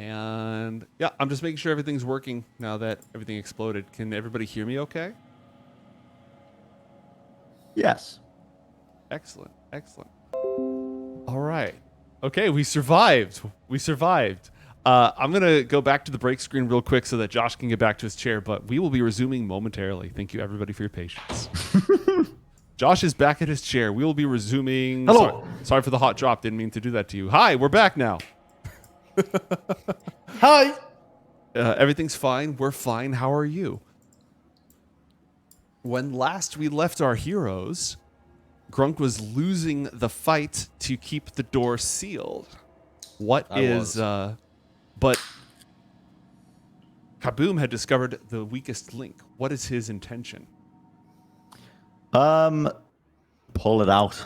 And yeah, I'm just making sure everything's working now that everything exploded. Can everybody hear me okay? Yes. Excellent. Excellent. All right. Okay, we survived. We survived. I'm going to go back to the break screen real quick so that Josh can get back to his chair, but we will be resuming momentarily. Thank you, everybody, for your patience. Josh is back at his chair. We will be resuming. Hello. Sorry for the hot drop. Didn't mean to do that to you. Hi, we're back now. Hi. Everything's fine. We're fine. How are you? When last we left our heroes, Grunk was losing the fight to keep the door sealed. But Kaboom had discovered the weakest link. What is his intention? Pull it out.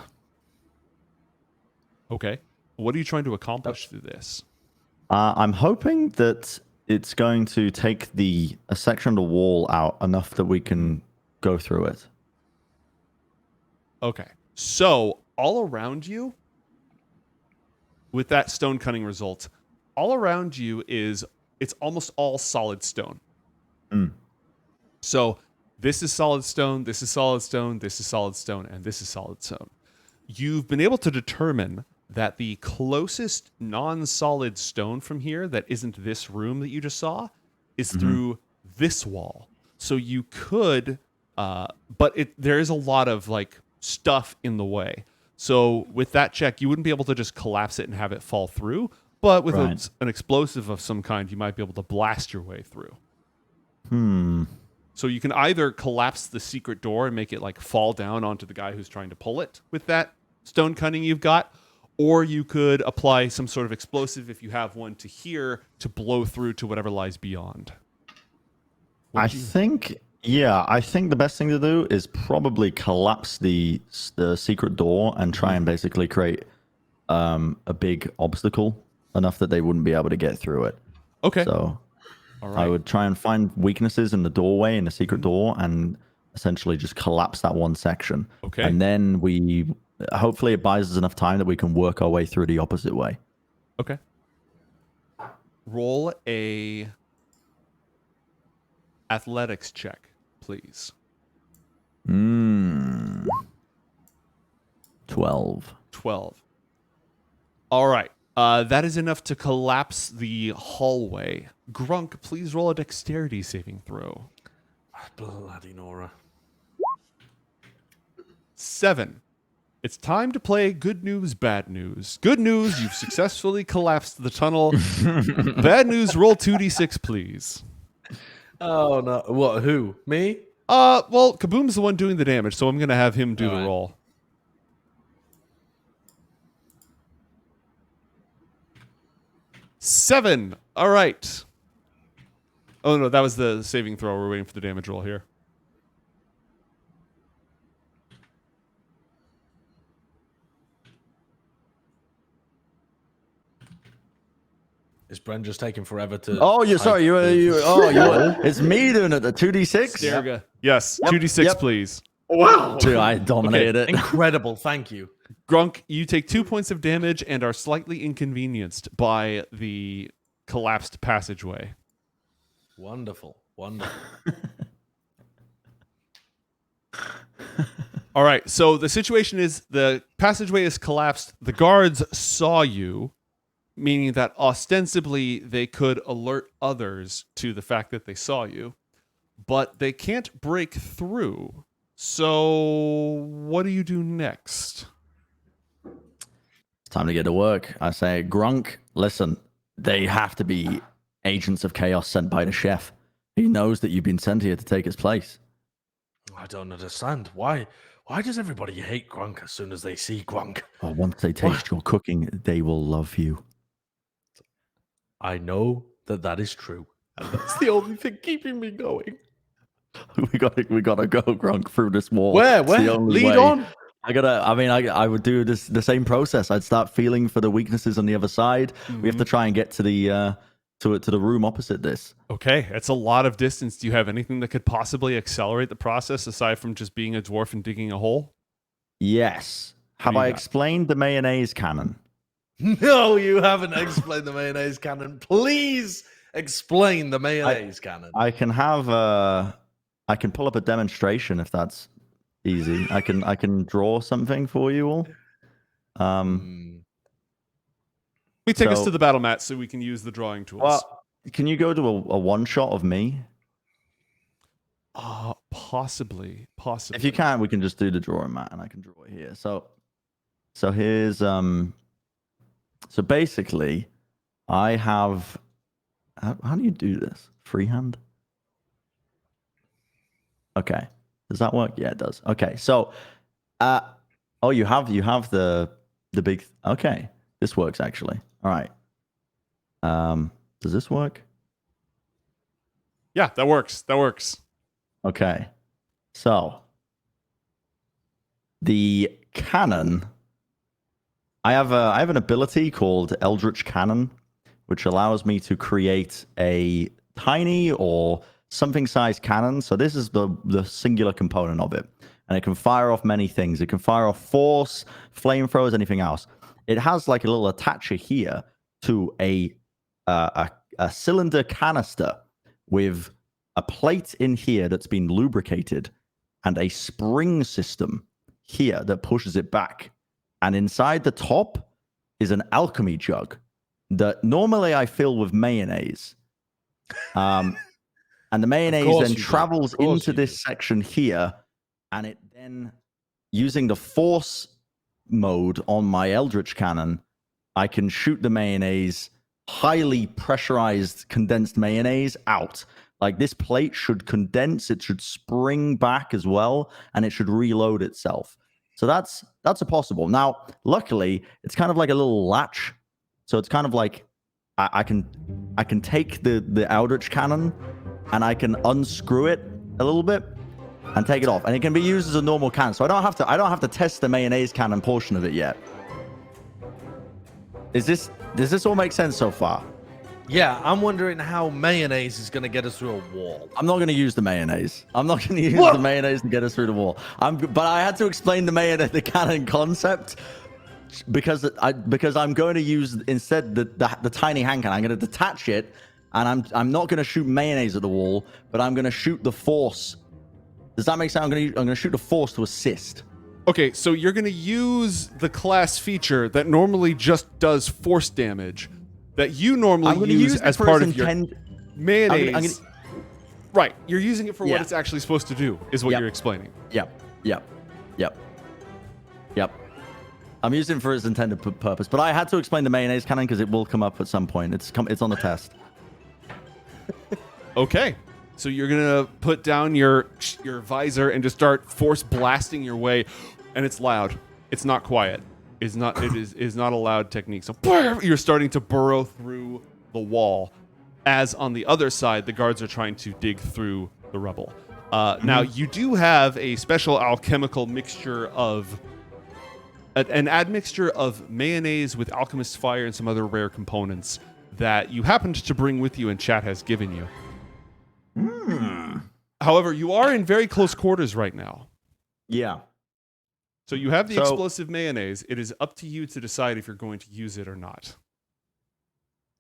Okay. What are you trying to accomplish through this? I'm hoping that it's going to take a section of the wall out enough that we can go through it. Okay. So all around you, with that stone cunning result, all around you it's almost all solid stone. So this is solid stone, this is solid stone, this is solid stone, and this is solid stone. You've been able to determine that the closest non-solid stone from here that isn't this room that you just saw is through this wall. So you could, but there is a lot of like stuff in the way. So with that check, you wouldn't be able to just collapse it and have it fall through. But with an explosive of some kind, you might be able to blast your way through. So you can either collapse the secret door and make it like fall down onto the guy who's trying to pull it with that stone cunning you've got, or you could apply some sort of explosive if you have one to here to blow through to whatever lies beyond. I think the best thing to do is probably collapse the secret door and try and basically create a big obstacle enough that they wouldn't be able to get through it. Okay. So all right. I would try and find weaknesses in the doorway, in the secret door, and essentially just collapse that one section. Okay. And then hopefully it buys us enough time that we can work our way through the opposite way. Okay. Roll a athletics check, please. 12. 12. All right. That is enough to collapse the hallway. Grunk, please roll a dexterity saving throw. Bloody Nora. 7. It's time to play good news, bad news. Good news, you've successfully collapsed the tunnel. Bad news, roll 2d6, please. Oh, no. What? Who? Me? Well, Kaboom's the one doing the damage, so I'm going to have him do the roll. Seven. All right. Oh, no, that was the saving throw. We're waiting for the damage roll here. Is Bren just taking forever to... Oh, you're sorry. It's me doing it. The 2d6? Yep. Yes. 2d6, please. Wow. Dude, I dominated it. Incredible. Thank you. Grunk, you take 2 points of damage and are slightly inconvenienced by the collapsed passageway. Wonderful. Wonderful. All right. So the situation is the passageway is collapsed. The guards saw you, meaning that ostensibly they could alert others to the fact that they saw you, but they can't break through. So what do you do next? It's time to get to work. I say, Grunk, listen, they have to be agents of chaos sent by the chef. He knows that you've been sent here to take his place. I don't understand. Why does everybody hate Grunk as soon as they see Grunk? Oh, once they taste your cooking, they will love you. I know that is true. And that's the only thing keeping me going. we gotta go, Grunk, through this wall. Where? It's the only Lead way. on. I would do the same process. I'd start feeling for the weaknesses on the other side. Mm-hmm. We have to try and get to the room opposite this. Okay, it's a lot of distance. Do you have anything that could possibly accelerate the process aside from just being a dwarf and digging a hole? Yes. Have I explained the mayonnaise cannon? No, you haven't explained the mayonnaise cannon. Please explain the mayonnaise cannon. I can have I can pull up a demonstration if that's easy. I can draw something for you all. We take us So- to the battle mat so we can use the drawing tools. Well, can you go to a one shot of me? Possibly. If you can, we can just do the drawing mat, and I can draw it here. So here's So basically, I have. How do you do this? Freehand. Okay. Does that work? Yeah, it does. Okay. So, oh, you have the big. Okay, this works actually. All right. Does this work? Yeah, that works. That works. Okay. So the cannon. I have an ability called Eldritch Cannon, which allows me to create a tiny or something sized cannon. So this is the singular component of it. And it can fire off many things. It can fire off force, flamethrowers, anything else. It has like a little attacher here to a cylinder canister with a plate in here that's been lubricated and a spring system here that pushes it back. And inside the top is an alchemy jug that normally I fill with mayonnaise. And the mayonnaise then travels into this section here. And it then, using the force mode on my Eldritch Cannon, I can shoot the mayonnaise, highly pressurized condensed mayonnaise out. Like this plate should condense, it should spring back as well, and it should reload itself. So that's a possible. Now, luckily, it's kind of like a little latch. So it's kind of like I can take the Eldritch Cannon and I can unscrew it a little bit and take it off, and it can be used as a normal cannon. So I don't have to test the mayonnaise cannon portion of it yet. Does this all make sense so far? Yeah, I'm wondering how mayonnaise is going to get us through a wall. I'm not going to use the mayonnaise. I'm not going to use the mayonnaise to get us through the wall. But I had to explain the cannon concept because I'm going to use instead the tiny hand cannon. I'm going to detach it, and I'm not going to shoot mayonnaise at the wall, but I'm going to shoot the force. Does that make sense? I'm going to shoot the force to assist. Okay, so you're going to use the class feature that normally just does force damage that you normally use as part of your mayonnaise. Right, you're using it for what it's actually supposed to do, is what you're explaining. Yep. I'm using it for its intended purpose, but I had to explain the mayonnaise cannon because it will come up at some point. It's on the test. Okay, so you're gonna put down your visor and just start force blasting your way, and it's loud. It's not quiet. It is not a loud technique. So you're starting to burrow through the wall, as on the other side the guards are trying to dig through the rubble. Now you do have a special alchemical mixture of an admixture of mayonnaise with alchemist's fire and some other rare components that you happened to bring with you and chat has given you. However, you are in very close quarters right now. Yeah. So you have the explosive mayonnaise. It is up to you to decide if you're going to use it or not.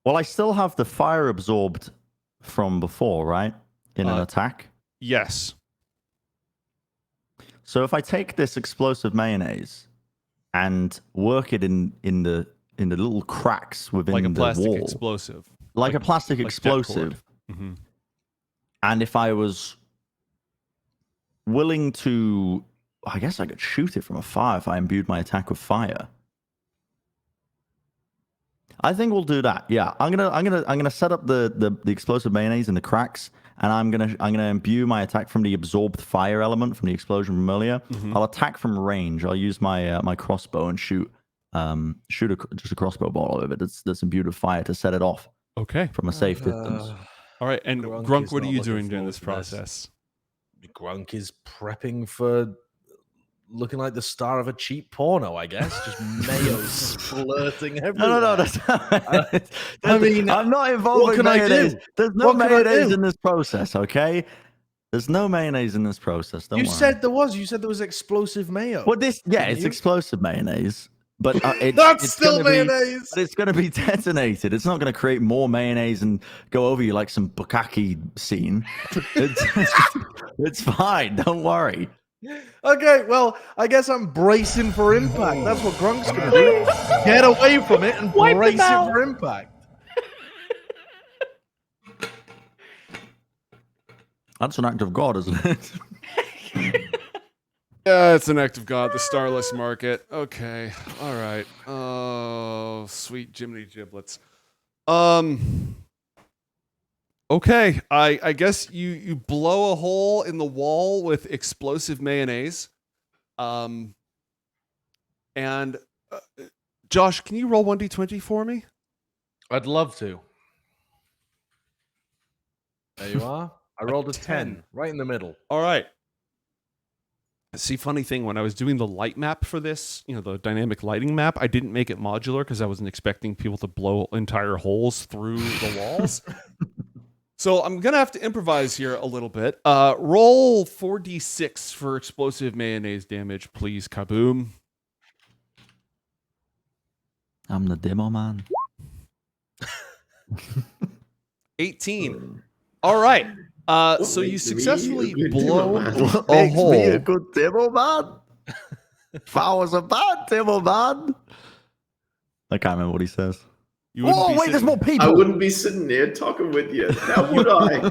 Well, I still have the fire absorbed from before, right? In an attack? Yes. So if I take this explosive mayonnaise and work it in the little cracks within the wall. Like a plastic explosive. Like a plastic explosive. Mm-hmm. And if I was willing to, I guess I could shoot it from afar if I imbued my attack with fire. I think we'll do that. Yeah, I'm gonna set up the explosive mayonnaise in the cracks, and I'm gonna imbue my attack from the absorbed fire element from the explosion from earlier. Mm-hmm. I'll attack from range. I'll use my my crossbow and shoot just a crossbow ball of it that's imbued with fire to set it off. Okay. From a safe distance. All right, and Grunk, what are you doing during this process? Grunk is prepping for looking like the star of a cheap porno, I guess. Just mayo splurting everywhere. No, that's not, I mean, I'm not involved in mayonnaise. There's no mayonnaise in this process, okay? There's no mayonnaise in this process. Don't worry. You said there was. You said there was explosive mayo. Well, it's explosive mayonnaise. but That's it's still gonna mayonnaise. But it's going to be detonated. It's not going to create more mayonnaise and go over you like some bukkake scene. It's fine. Don't worry. Okay, well, I guess I'm bracing for impact. That's what Grunk's gonna do. Get away from it and Wipe brace him it out. for impact. That's an act of God, isn't it? Yeah, it's an act of God, the Starless Market. Okay. All right. Oh, sweet Jiminy Giblets. Okay. I guess you blow a hole in the wall with explosive mayonnaise. And Josh, can you roll 1d20 for me? I'd love to. There you are. I rolled a 10, right in the middle. All right. See, funny thing, when I was doing the light map for this, the dynamic lighting map, I didn't make it modular because I wasn't expecting people to blow entire holes through the walls. So I'm going to have to improvise here a little bit. Roll 4d6 for explosive mayonnaise damage, please. Kaboom. I'm the demo man. 18. All right. So you successfully blow What a makes hole. me a good demo man? If I was a bad demo man. I can't remember what he says. You wouldn't Oh, be wait, sitting- there's more people. I wouldn't be sitting there talking with you. How would I?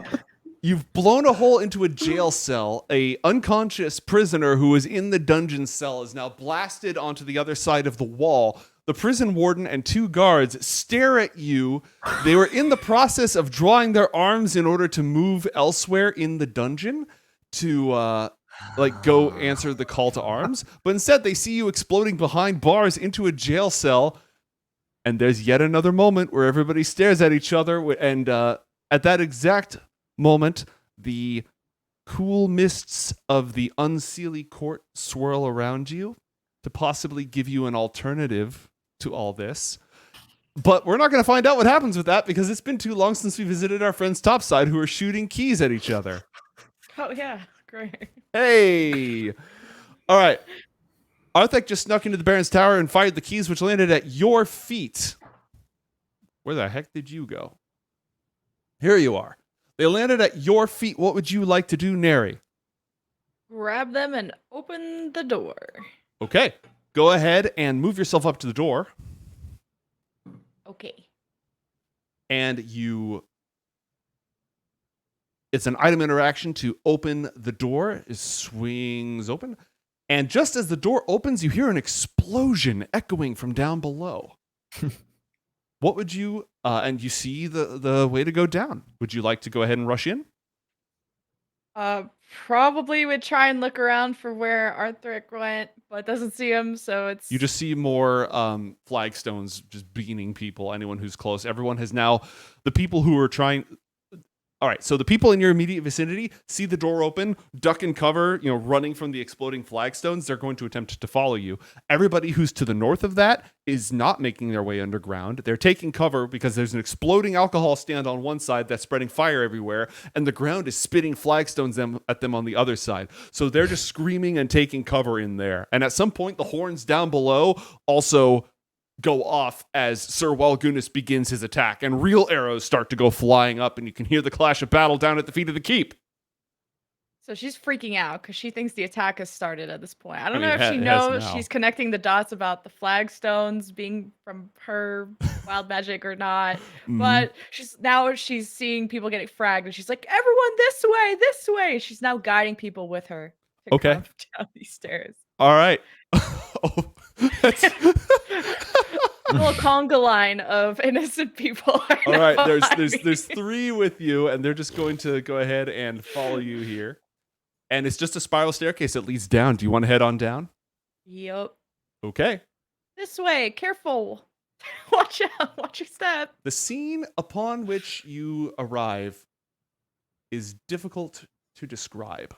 You've blown a hole into a jail cell. A unconscious prisoner who is in the dungeon cell is now blasted onto the other side of the wall. The prison warden and 2 guards stare at you. They were in the process of drawing their arms in order to move elsewhere in the dungeon to go answer the call to arms. But instead, they see you exploding behind bars into a jail cell. And there's yet another moment where everybody stares at each other. And at that exact moment, the cool mists of the unseelie court swirl around you to possibly give you an alternative to all this. But we're not going to find out what happens with that because it's been too long since we visited our friends topside who are shooting keys at each other. Oh yeah, great. Hey! All right. Arthek just snuck into the Baron's tower and fired the keys, which landed at your feet. Where the heck did you go? Here you are. They landed at your feet. What would you like to do, Neri? Grab them and open the door. Okay. Go ahead and move yourself up to the door. Okay. And it's an item interaction to open the door. It swings open. And just as the door opens, you hear an explosion echoing from down below. What would you, and you see the way to go down. Would you like to go ahead and rush in? Probably would try and look around for where Arthric went, but doesn't see him, so it's... You just see more flagstones just beaning people, anyone who's close. Everyone has now, the people who are trying... All right, so the people in your immediate vicinity see the door open, duck and cover, running from the exploding flagstones. They're going to attempt to follow you. Everybody who's to the north of that is not making their way underground. They're taking cover because there's an exploding alcohol stand on one side that's spreading fire everywhere, and the ground is spitting flagstones at them on the other side. So they're just screaming and taking cover in there. And at some point, the horns down below also go off as Sir Walgunis begins his attack, and real arrows start to go flying up, and you can hear the clash of battle down at the feet of the keep. So she's freaking out because she thinks the attack has started at this point. I don't mean, know if she it has knows now. she's connecting the dots about the flagstones being from her wild magic or not. But she's seeing people getting fragged, and she's like, "Everyone, this way, this way!" She's now guiding people with her to Okay. come down these stairs. All right. Oh, that's- A little conga line of innocent people. All right, there's 3 with you, and they're just going to go ahead and follow you here. And it's just a spiral staircase that leads down. Do you want to head on down? Yep. Okay. This way, careful. Watch out, watch your step. The scene upon which you arrive is difficult to describe.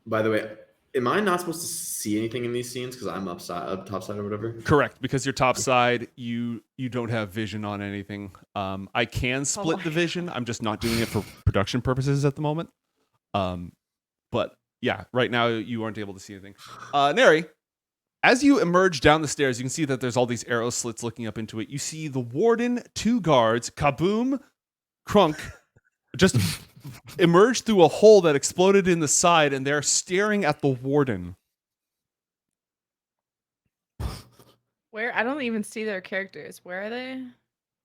By the way, am I not supposed to see anything in these scenes because I'm up topside or whatever? Correct, because you're topside, you don't have vision on anything. I can split my the vision. I'm just not doing it for production purposes at the moment. But Yeah, right now you aren't able to see anything. Neri, as you emerge down the stairs, you can see that there's all these arrow slits looking up into it. You see the warden, 2 guards, Kaboom, Crunk, just emerge through a hole that exploded in the side, and they're staring at the warden. Where? I don't even see their characters. Where are they?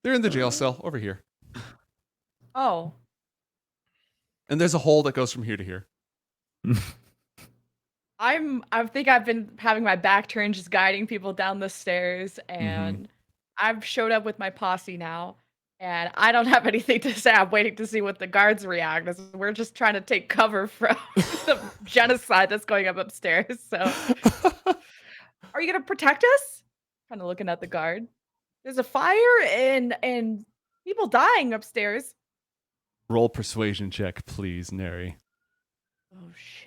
They're in the jail cell over here. Oh. And there's a hole that goes from here to here. I think I've been having my back turned, just guiding people down the stairs, and I've showed up with my posse now, and I don't have anything to say. I'm waiting to see what the guards react. We're just trying to take cover from the genocide that's going up upstairs. So, are you gonna protect us? Kind of looking at the guard. There's a fire and people dying upstairs. Roll persuasion check, please, Neri. Oh shit.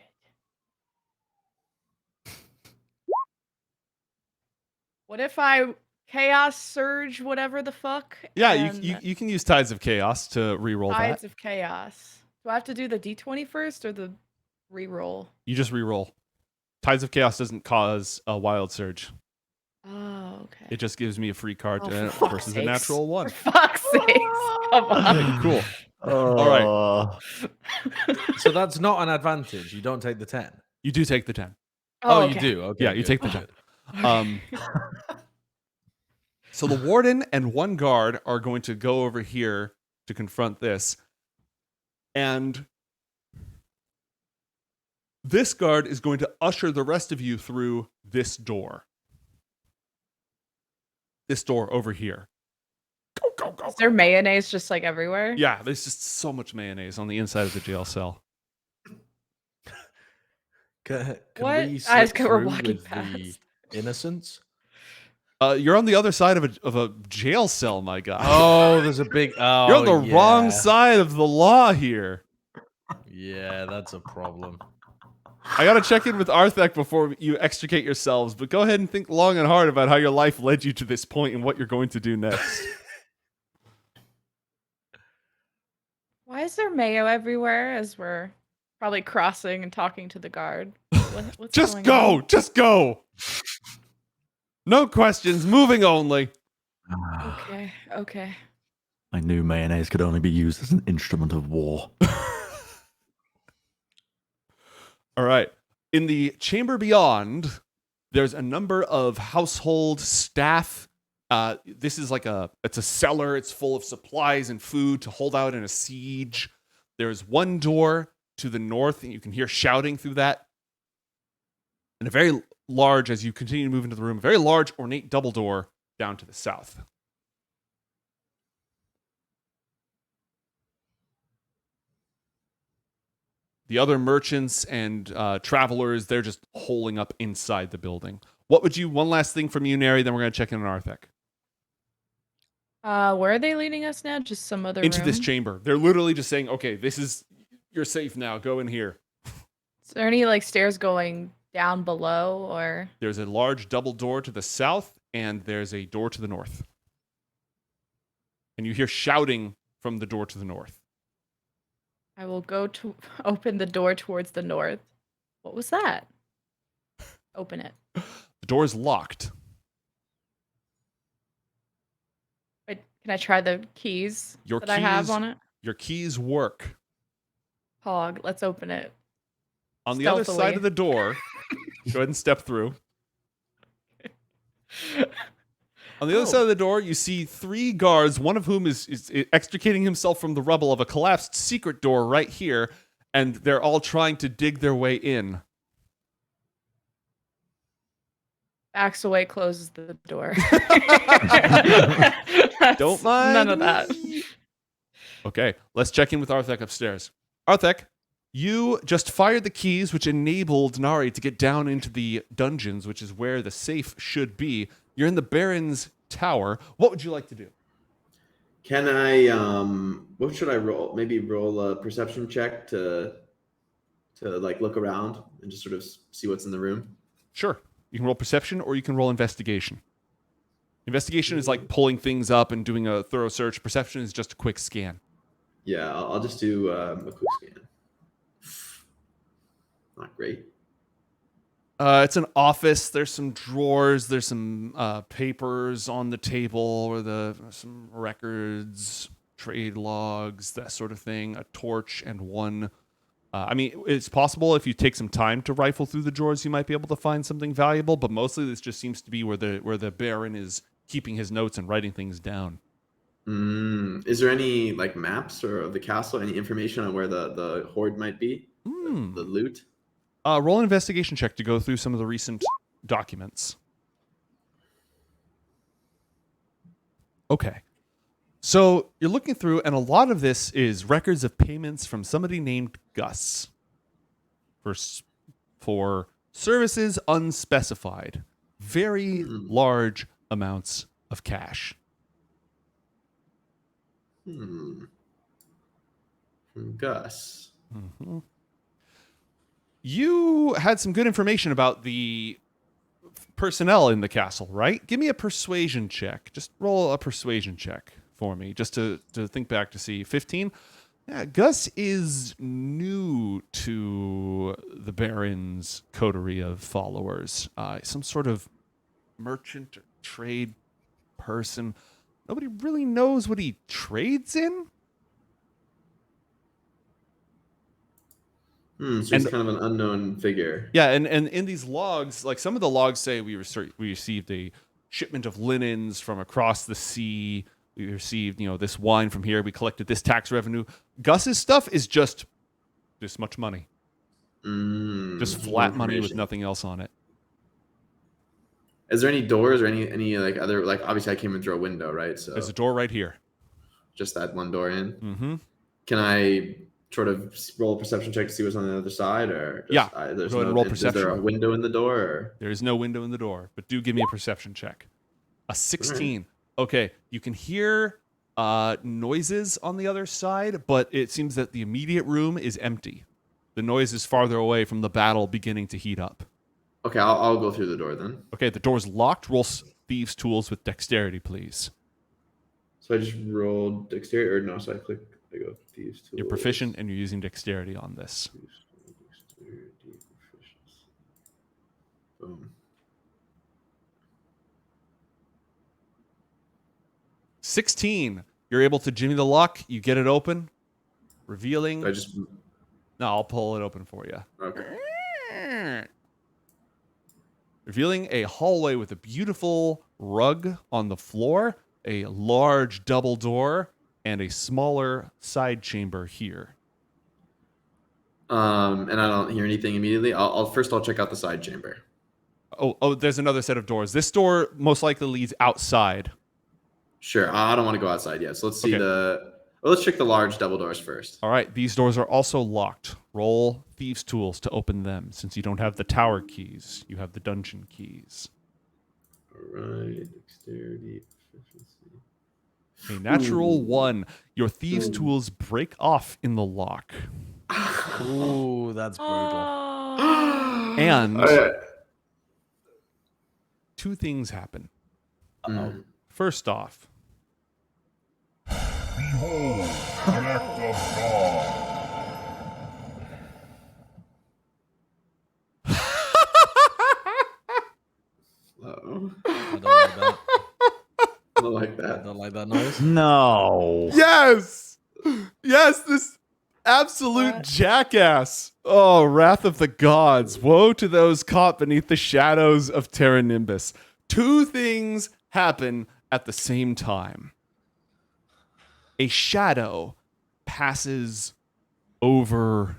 What if I chaos surge whatever the fuck? Yeah, and you can use Tides of Chaos to re-roll Tides that. of Chaos. Do I have to do the D20 first or the reroll? You just re-roll. Tides of Chaos doesn't cause a wild surge. Oh, okay. It just gives me a free card Oh, for fuck's versus a sakes. natural 1. For fuck's sakes. Come on. Cool. All right. So that's not an advantage. You don't take the 10. You do take the 10. Oh, okay. you do? Okay. Yeah, you good, take the good. 10. So the warden and 1 guard are going to go over here to confront this. And this guard is going to usher the rest of you through this door. This door over here. Go. Is there mayonnaise just like everywhere? Yeah, there's just so much mayonnaise on the inside of the jail cell. Can What? we I slip just we're through walking with the past. innocents? You're on the other side of a jail cell, my guy. Oh, there's a big. Oh, You're on the wrong side of the law here. Yeah, that's a problem. I gotta check in with Arthek before you extricate yourselves, but go ahead and think long and hard about how your life led you to this point and what you're going to do next. Why is there mayo everywhere as we're probably crossing and talking to the guard? What's Just going go! on? Just go! No questions, moving only. Okay. I knew mayonnaise could only be used as an instrument of war. All right. In the chamber beyond, there's a number of household staff. This is it's a cellar. It's full of supplies and food to hold out in a siege. There's 1 door to the north, and you can hear shouting through that. And a very large, as you continue to move into the room, a very large, ornate double door down to the south. The other merchants and travelers, they're just holing up inside the building. What would you, one last thing from you, Neri, then we're going to check in on Arthek. Where are they leading us now? Just some other Into this room? chamber. They're literally just saying, okay, you're safe now, go in here. Is there any stairs going down below or? There's a large double door to the south, and there's a door to the north. And you hear shouting from the door to the north. I will go to open the door towards the north. What was that? Open it. The door is locked. Wait, can I try the keys I have on it? Your keys work. Hog, let's open it. On the other Stealthily. side of the door, go ahead and step through. On the other side of the door, you see 3 guards, one of whom is extricating himself from the rubble of a collapsed secret door right here, and they're all trying to dig their way in. Backs away, closes the door. Don't mind None of that. me. Okay, let's check in with Arthek upstairs. Arthek, you just fired the keys, which enabled Nari to get down into the dungeons, which is where the safe should be. You're in the Baron's tower. What would you like to do? Can I what should I roll? Maybe roll a perception check to look around and just sort of see what's in the room. Sure. You can roll perception or you can roll investigation. Investigation is like pulling things up and doing a thorough search. Perception is just a quick scan. Yeah, I'll just do a quick scan. not great. It's an office. There's some drawers. There's some papers on the table, or some records, trade logs, that sort of thing. A torch and one. I mean, it's possible if you take some time to rifle through the drawers, you might be able to find something valuable. But mostly, this just seems to be where the Baron is keeping his notes and writing things down. Is there any like maps or of the castle? Any information on where the hoard might be? The loot. Roll an investigation check to go through some of the recent documents. Okay. So you're looking through, and a lot of this is records of payments from somebody named Gus for services unspecified. Very large amounts of cash. From Gus. Mm-hmm. You had some good information about the personnel in the castle, right? Give me a persuasion check. Just roll a persuasion check for me, just to think back to see. 15? Yeah, Gus is new to the Baron's coterie of followers. Some sort of merchant or trade person. Nobody really knows what he trades in. So he's kind of an unknown figure. Yeah, and in these logs, like some of the logs say we received a shipment of linens from across the sea. We received, this wine from here. We collected this tax revenue. Gus's stuff is just this much money. Just flat money with nothing else on it. Is there any doors or any like other, like obviously I came in through a window, right? So there's a door right here. Just that one door in. Mm-hmm. Can I sort of roll a perception check to see what's on the other side, or roll perception. Is there a window in the door? Or? There is no window in the door, but do give me a perception check. A 16. Right. Okay, you can hear noises on the other side, but it seems that the immediate room is empty. The noise is farther away from the battle beginning to heat up. Okay, I'll go through the door then. Okay, the door's locked. Roll thieves' tools with dexterity, please. So I just rolled dexterity, or no? So I go thieves' tools. You're proficient, and you're using dexterity on this. Dexterity, proficiency. Boom. 16. You're able to jimmy the lock. You get it open, revealing. No, I'll pull it open for you. Okay. Revealing a hallway with a beautiful rug on the floor, a large double door, and a smaller side chamber here. And I don't hear anything immediately. I'll check out the side chamber. Oh, there's another set of doors. This door most likely leads outside. Sure. I don't want to go outside yet. So let's see let's check the large double doors first. All right. These doors are also locked. Roll thieves' tools to open them. Since you don't have the tower keys, you have the dungeon keys. All right. Dexterity, proficiency. A natural 1. Your thieves' tools break off in the lock. Ooh, that's brutal. And two things happen. First off, behold, an act of God. Uh-oh. I don't like that. I don't like that. I don't like that noise. No. yes, this absolute jackass. Oh, wrath of the gods. Woe to those caught beneath the shadows of Terra Nimbus. Two things happen at the same time. A shadow passes over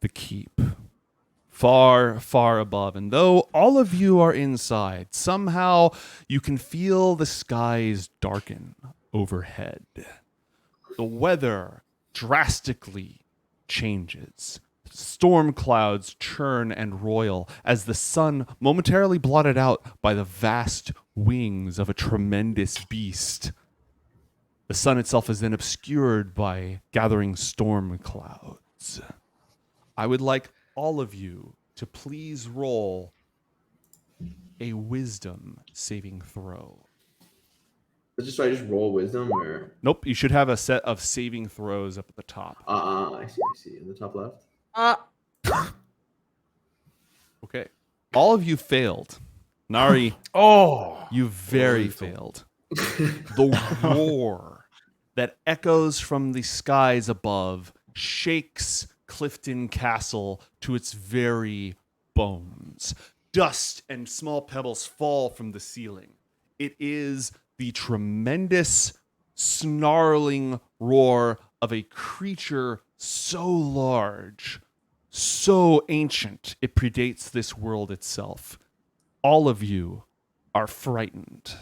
the keep, far, far above. And though all of you are inside, somehow you can feel the skies darken overhead. The weather drastically changes. Storm clouds churn and roil as the sun, momentarily blotted out by the vast wings of a tremendous beast. The sun itself is then obscured by gathering storm clouds. I would like all of you to please roll a wisdom saving throw. I just roll wisdom, or Nope, you should have a set of saving throws up at the top. I see. In the top left. Okay. All of you failed. Nari, Oh, you very brutal. failed. The roar that echoes from the skies above shakes Clifton Castle to its very bones. Dust and small pebbles fall from the ceiling. It is the tremendous, snarling roar of a creature so large, so ancient, it predates this world itself. All of you are frightened.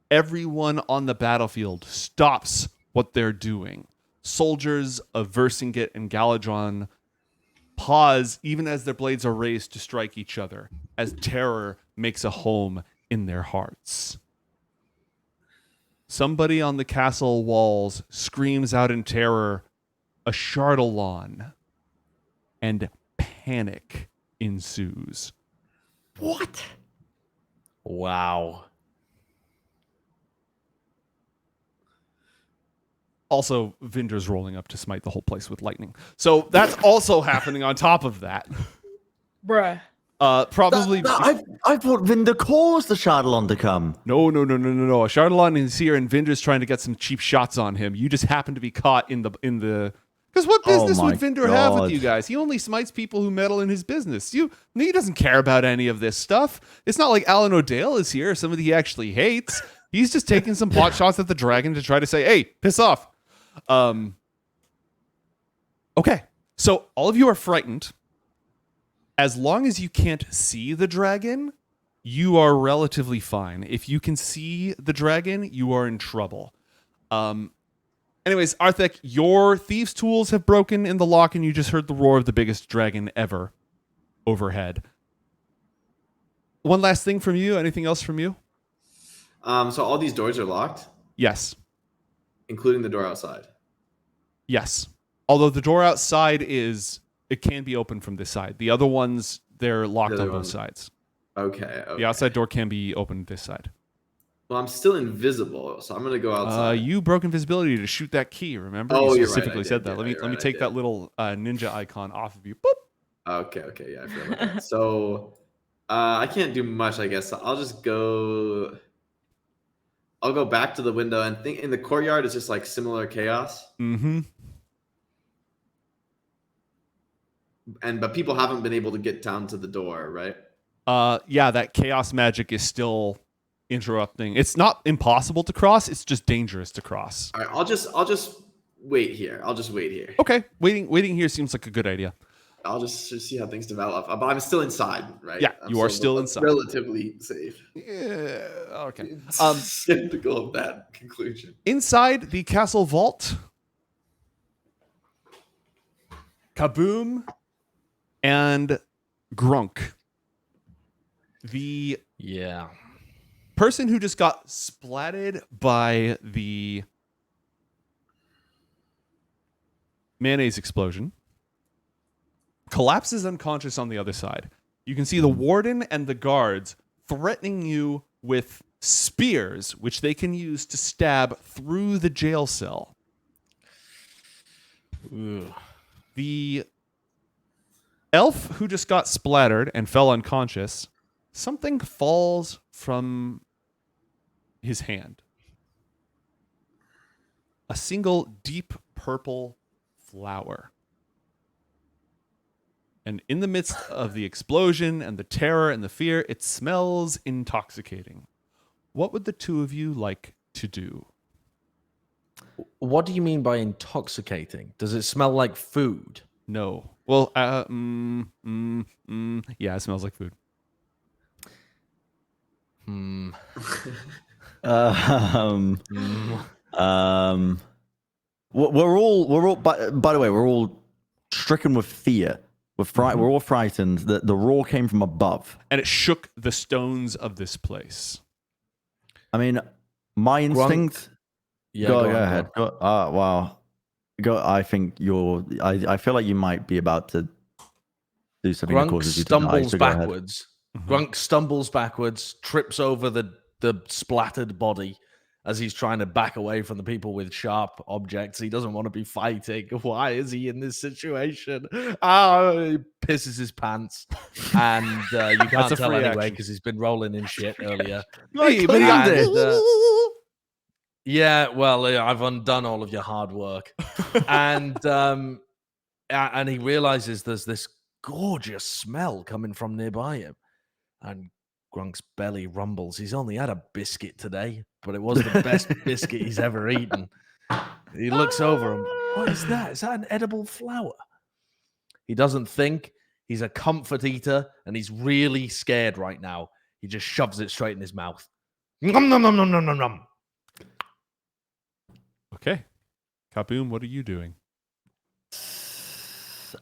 Everyone on the battlefield stops what they're doing. Soldiers of Versingit and Galadron pause even as their blades are raised to strike each other, as terror makes a home in their hearts. Somebody on the castle walls screams out in terror, Ashardalon, and panic ensues. What? Wow. Also, Vindra's rolling up to smite the whole place with lightning. So that's also happening on top of that. Bruh. Probably. I thought Vinder caused the Ashardalon to come. No. Ashardalon is here, and Vindra's trying to get some cheap shots on him. You just happen to be caught in the. Because what business Oh would my Vindra have with God. you guys? He only smites people who meddle in his business. He doesn't care about any of this stuff. It's not like Alan O'Dale is here, somebody he actually hates. He's just taking some pot shots at the dragon to try to say, "Hey, piss off." Okay, so all of you are frightened. As long as you can't see the dragon, you are relatively fine. If you can see the dragon, you are in trouble. Anyways, Arthek, your thieves' tools have broken in the lock, and you just heard the roar of the biggest dragon ever overhead. One last thing from you. Anything else from you? So all these doors are locked, Yes. including the door outside. Yes. Although the door outside it can be opened from this side. The other ones, they're locked The on other both one. sides. Okay. The outside door can be opened this side. Well, I'm still invisible, so I'm gonna go outside. You broke invisibility to shoot that key, remember? Oh, you you're right, specifically I said did, that. Let you're me right, I take that did. little ninja icon off of you. Boop. Okay, yeah, I forgot about that. So I can't do much, I guess. I'll just go. I'll go back to the window and think in the courtyard is just like similar chaos, Mm-hmm. but people haven't been able to get down to the door, right? Yeah, that chaos magic is still interrupting. It's not impossible to cross, it's just dangerous to cross. All right, I'll just wait here. I'll just wait here. Okay, waiting here seems like a good idea. I'll just see how things develop. But I'm still inside, right? Yeah, I'm you are still inside. Relatively safe. Yeah, okay. Skeptical of that conclusion. Inside the castle vault, Kaboom and Grunk. The Yeah. person who just got splatted by the mayonnaise explosion collapses unconscious on the other side. You can see the warden and the guards threatening you with spears, which they can use to stab through the jail cell. Ugh. The elf who just got splattered and fell unconscious, something falls from his hand. A single deep purple flower. And in the midst of the explosion and the terror and the fear, it smells intoxicating. What would the two of you like to do? What do you mean by intoxicating? Does it smell like food? No. Well, yeah, it smells like food. Hmm. We're all. By the way, we're all stricken with fear. We're all frightened. The roar came from above. And it shook the stones of this place. I mean, my instinct. Yeah, go on, ahead. Wow. I think you're. I feel like you might be about to do something that Grunk causes you to die. stumbles So go ahead. backwards. Grunk stumbles backwards, trips over the splattered body, as he's trying to back away from the people with sharp objects. He doesn't want to be fighting. Why is he in this situation? Oh, he pisses his pants. And you can't a tell free anyway action. because he's been rolling in shit earlier. Like, but he got And, it. yeah, well, I've undone all of your hard work. And he realizes there's this gorgeous smell coming from nearby him. And Grunk's belly rumbles. He's only had a biscuit today, but it was the best biscuit he's ever eaten. He looks over him. What is that? Is that an edible flower? He doesn't think. He's a comfort eater, and he's really scared right now. He just shoves it straight in his mouth. Nom, nom, nom, nom, nom, nom, nom. Okay. Kaboom, what are you doing?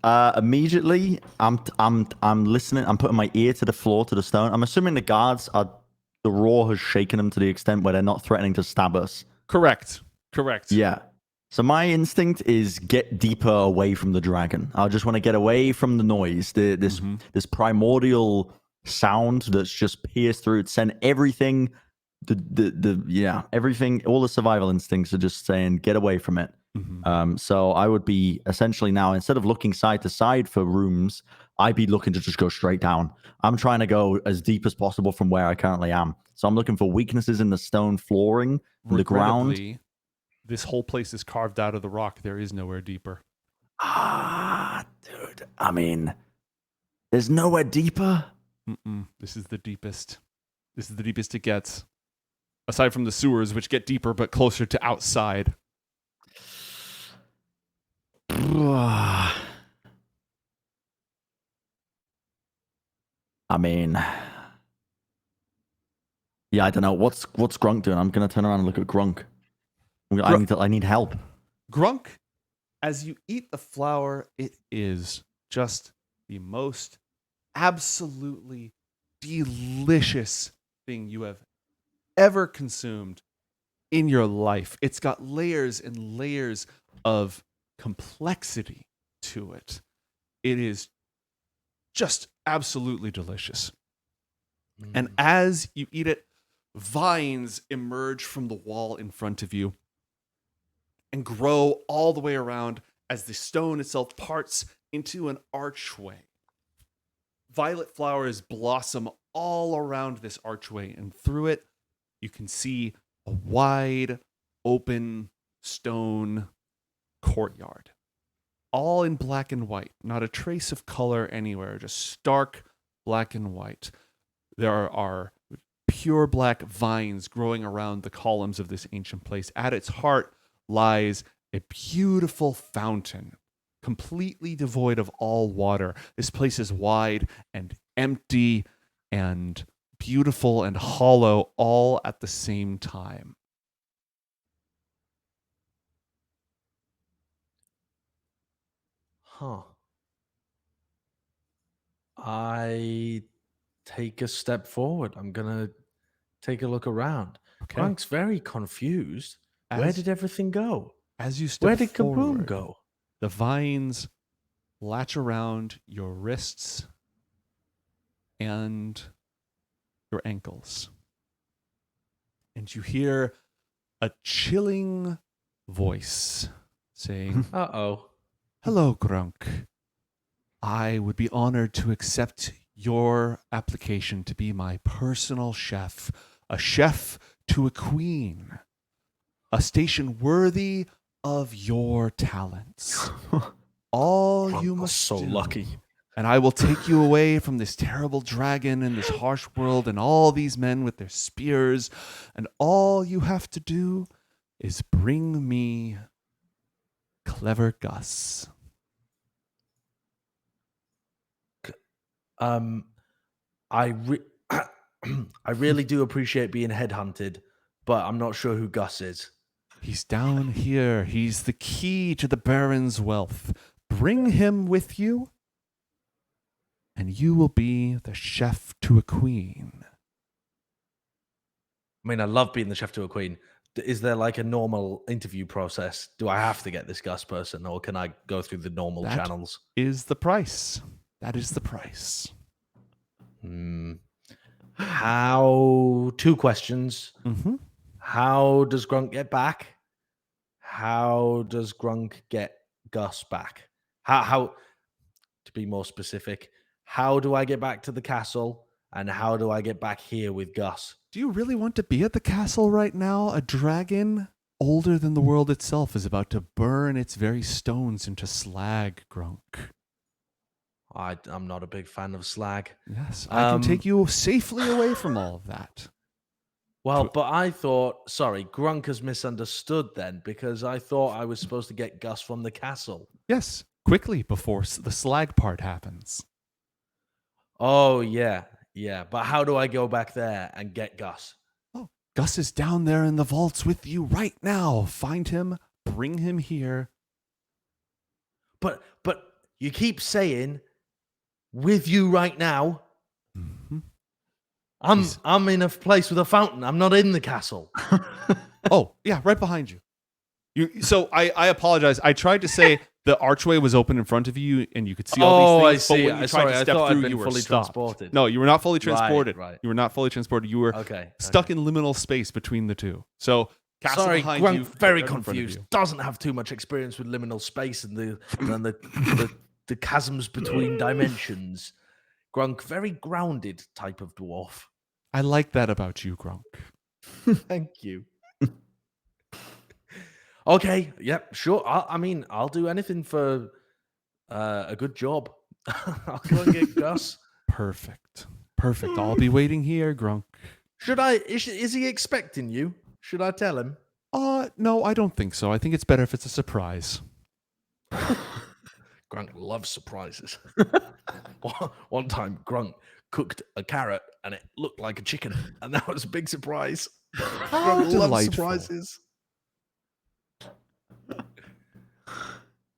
Immediately, I'm listening. I'm putting my ear to the floor, to the stone. I'm assuming the guards are. The roar has shaken them to the extent where they're not threatening to stab us. Correct. Yeah. So my instinct is get deeper away from the dragon. I just want to get away from the noise, this primordial sound that's just pierced through. It sent everything. Everything. All the survival instincts are just saying get away from it. So I would be essentially now, instead of looking side to side for rooms, I'd be looking to just go straight down. I'm trying to go as deep as possible from where I currently am. So I'm looking for weaknesses in the stone flooring, the ground. Regrettably, this whole place is carved out of the rock. There is nowhere deeper. Dude. I mean, there's nowhere deeper. This is the deepest. This is the deepest it gets. Aside from the sewers, which get deeper but closer to outside. I mean, yeah, I don't know. What's Grunk doing? I'm gonna turn around and look at Grunk. I need help. Grunk, as you eat the flour, it is just the most absolutely delicious thing you have ever consumed in your life. It's got layers and layers of complexity to it. It is just absolutely delicious. And as you eat it, vines emerge from the wall in front of you and grow all the way around as the stone itself parts into an archway. Violet flowers blossom all around this archway, and through it, you can see a wide, open stone courtyard. All in black and white, not a trace of color anywhere, just stark black and white. There are pure black vines growing around the columns of this ancient place. At its heart lies a beautiful fountain, completely devoid of all water. This place is wide and empty and beautiful and hollow all at the same time. Huh. I take a step forward. I'm gonna take a look around. Okay. Grunk's very confused. Where As- did everything go? As you step Where did Kaboom forward, go? the vines latch around your wrists and your ankles. And you hear a chilling voice saying, Uh-oh. "Hello, Grunk. I would be honored to accept your application to be my personal chef, a chef to a queen, a station worthy of your talents. All Grunk you was must so do, lucky. and I will take you away from this terrible dragon and this harsh world and all these men with their spears, and all you have to do is bring me Clever Gus." I really do appreciate being headhunted, but I'm not sure who Gus is. He's down here. He's the key to the Baron's wealth. Bring him with you, and you will be the chef to a queen. I mean, I love being the chef to a queen. Is there like a normal interview process? Do I have to get this Gus person, or can I go through the normal That channels? is the price. That is the price. How? Two questions. Mm-hmm. How does Grunk get back? How does Grunk get Gus back? How to be more specific, how do I get back to the castle? And how do I get back here with Gus? Do you really want to be at the castle right now? A dragon older than the world itself is about to burn its very stones into slag, Grunk. I'm not a big fan of slag. Yes, I can take you safely away from all of that. Well, but I thought, sorry, Grunk has misunderstood then, because I thought I was supposed to get Gus from the castle. Yes, quickly before the slag part happens. Oh, yeah. But how do I go back there and get Gus? Oh, Gus is down there in the vaults with you right now. Find him, bring him here. But you keep saying, with you right now. Mm-hmm. I'm in a place with a fountain. I'm not in the castle. Oh, yeah, right behind you. So I apologize. I tried to say the archway was open in front of you and you could see all these things. I see. But when you tried to step through, you were fully stopped. transported. No, you were not fully transported. Right. You were not fully transported. You were stuck in liminal space between the two. So castle sorry, behind Grunk, you. very right in front of confused. you. Doesn't have too much experience with liminal space and the chasms between dimensions. Grunk, very grounded type of dwarf. I like that about you, Grunk. Thank you. Okay, yep, sure. I'll do anything for a good job. I'll go and get Gus. Perfect. I'll be waiting here, Grunk. Should I? Is he expecting you? Should I tell him? No, I don't think so. I think it's better if it's a surprise. Grunk loves surprises. One time, Grunk cooked a carrot and it looked like a chicken, and that was a big surprise. Grunk loves surprises.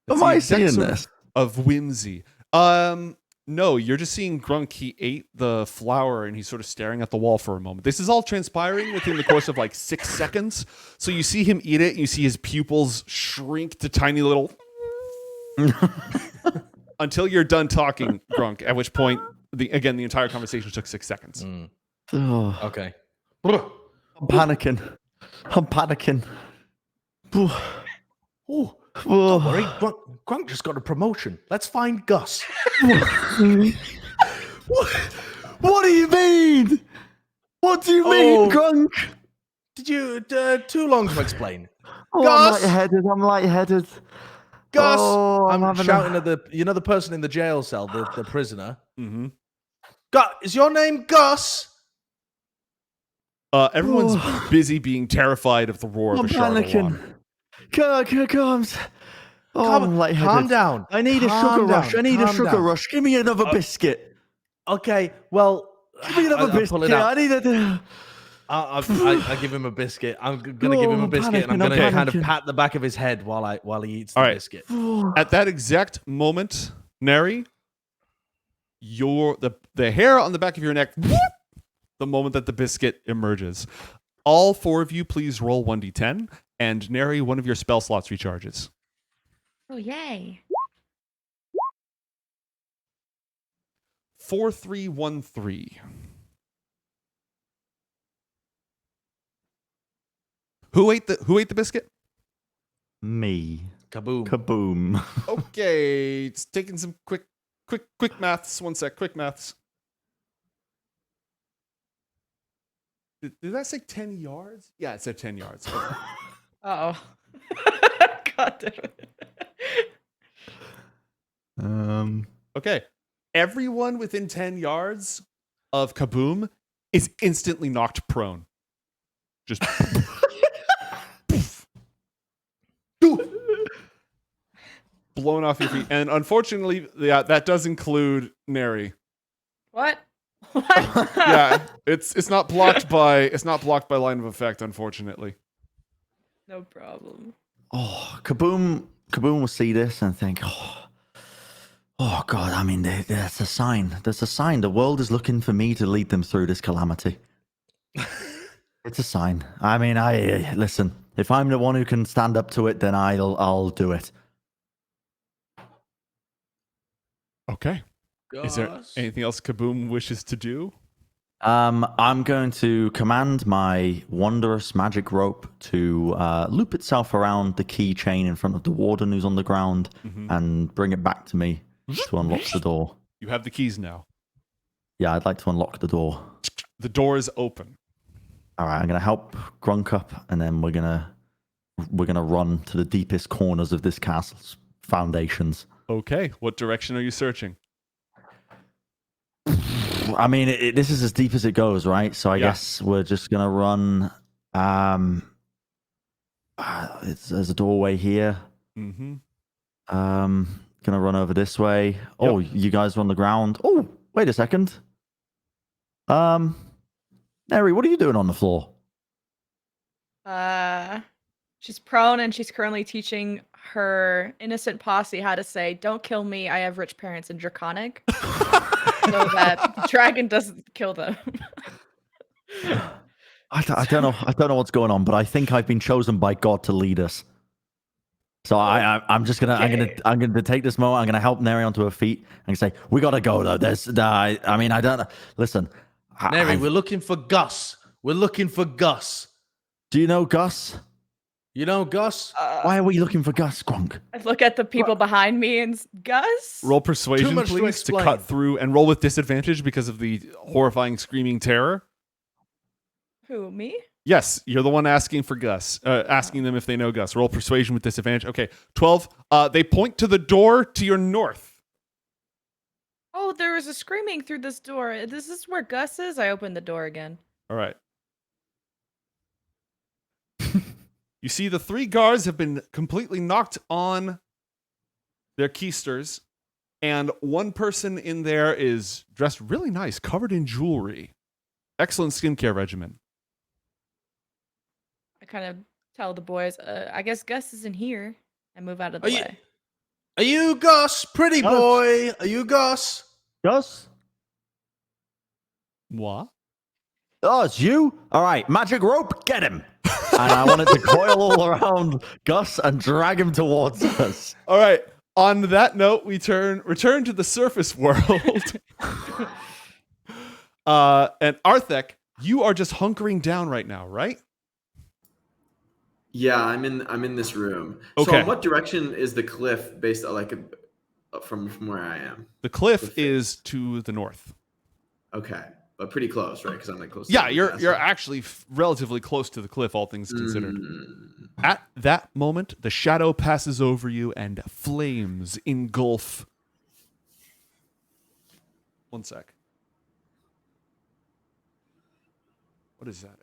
Am I seeing this? Of whimsy. No, you're just seeing Grunk. He ate the flower and he's sort of staring at the wall for a moment. This is all transpiring within the course of like 6 seconds. So you see him eat it and you see his pupils shrink to tiny little until you're done talking, Grunk, at which point the entire conversation took 6 seconds. Oh, Okay. I'm panicking. Oh, don't worry. Grunk just got a promotion. Let's find Gus. What do you mean? What do you mean, Grunk? Did you too long to explain? Oh, Gus! I'm lightheaded. Gus! Oh, I'm shouting at the person in the jail cell, the prisoner. Mm-hmm. Gus, is your name Gus? Everyone's busy being terrified of the roar of Ashardalon. Comes. Oh, I'm lightheaded. Calm down. I need a sugar rush. Give me another biscuit. Okay, well, Give me another biscuit. I need a. I give him a biscuit. I'm gonna give him a biscuit, and I'm gonna kind of pat the back of his head while he eats the biscuit. At that exact moment, Neri, the hair on the back of your neck, the moment that the biscuit emerges. All 4 of you, please roll 1d10, and Neri, one of your spell slots recharges. Oh, yay. 4313. Who ate the biscuit? Me. Kaboom. Kaboom. Okay, it's taking some quick maths. One sec, quick maths. Did that say 10 yards? Yeah, it said 10 yards. Uh-oh. God damn it. Okay. Everyone within 10 yards of Kaboom is instantly knocked prone. Just blown off your feet. And unfortunately, that does include Neri. What? Yeah, it's not blocked by line of effect, unfortunately. No problem. Oh, Kaboom will see this and think, oh God, I mean, there's a sign. There's a sign. The world is looking for me to lead them through this calamity. It's a sign. I mean, listen, if I'm the one who can stand up to it, then I'll do it. Okay. Is there anything else Kaboom wishes to do? I'm going to command my wondrous magic rope to loop itself around the keychain in front of the warden who's on the ground and bring it back to me to unlock the door. You have the keys now. Yeah, I'd like to unlock the door. The door is open. All right, I'm gonna help Grunk up, and then we're gonna run to the deepest corners of this castle's foundations. Okay, what direction are you searching? I mean, this is as deep as it goes, right? So I guess we're just gonna run. There's a doorway here. Mm-hmm. Gonna run over this way. Oh, you guys are on the ground. Oh, wait a second. Mary, what are you doing on the floor? She's prone and she's currently teaching her innocent posse how to say, "Don't kill me, I have rich parents," in Draconic. So that the dragon doesn't kill them. I don't know. I don't know what's going on, but I think I've been chosen by God to lead us. So I'm just gonna I'm gonna take this moment. I'm gonna help Neri onto her feet and say, "We gotta go though." I mean, I don't know. Listen, Neri, we're looking for Gus. We're looking for Gus. Do you know Gus? You know Gus? Why are we looking for Gus, Grunk? I look at the people behind me and Gus. Roll persuasion, much to please, to explain. cut through, and roll with disadvantage because of the horrifying screaming terror. Who, me? Yes, you're the one asking for Gus, asking them if they know Gus. Roll persuasion with disadvantage. Okay, 12. They point to the door to your north. Oh, there was a screaming through this door. This is where Gus is. I opened the door again. All right. You see, the 3 guards have been completely knocked on their keisters, and one person in there is dressed really nice, covered in jewelry. Excellent skincare regimen. I kind of tell the boys, I guess Gus isn't here. I move out of the Are you- way. Are you Gus, pretty Gus? boy? Are you Gus? Gus? What? Oh, it's you? All right, magic rope, get him. And I wanted to coil all around Gus and drag him towards us. All right. On that note, we return to the surface world. And Arthek, you are just hunkering down right now, right? Yeah, I'm in this room. Okay. So in what direction is the cliff based on from where I am? The cliff is to the north. Okay. But pretty close, right? Because I'm like close. Yeah, to you're actually relatively close to the cliff, all things considered. At that moment, the shadow passes over you and flames engulf. One sec. What is that?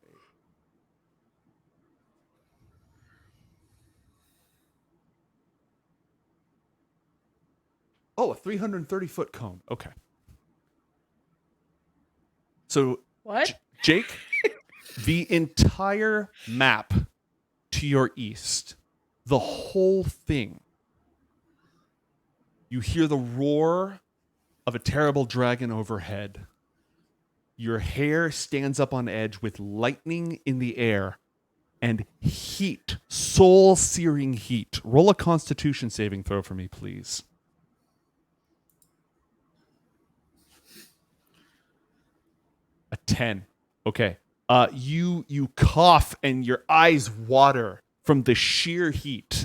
Oh, a 330-foot cone. Okay. So, What? Jake, the entire map to your east, the whole thing, you hear the roar of a terrible dragon overhead. Your hair stands up on edge with lightning in the air and heat, soul-searing heat. Roll a Constitution saving throw for me, please. A 10. Okay. You cough and your eyes water from the sheer heat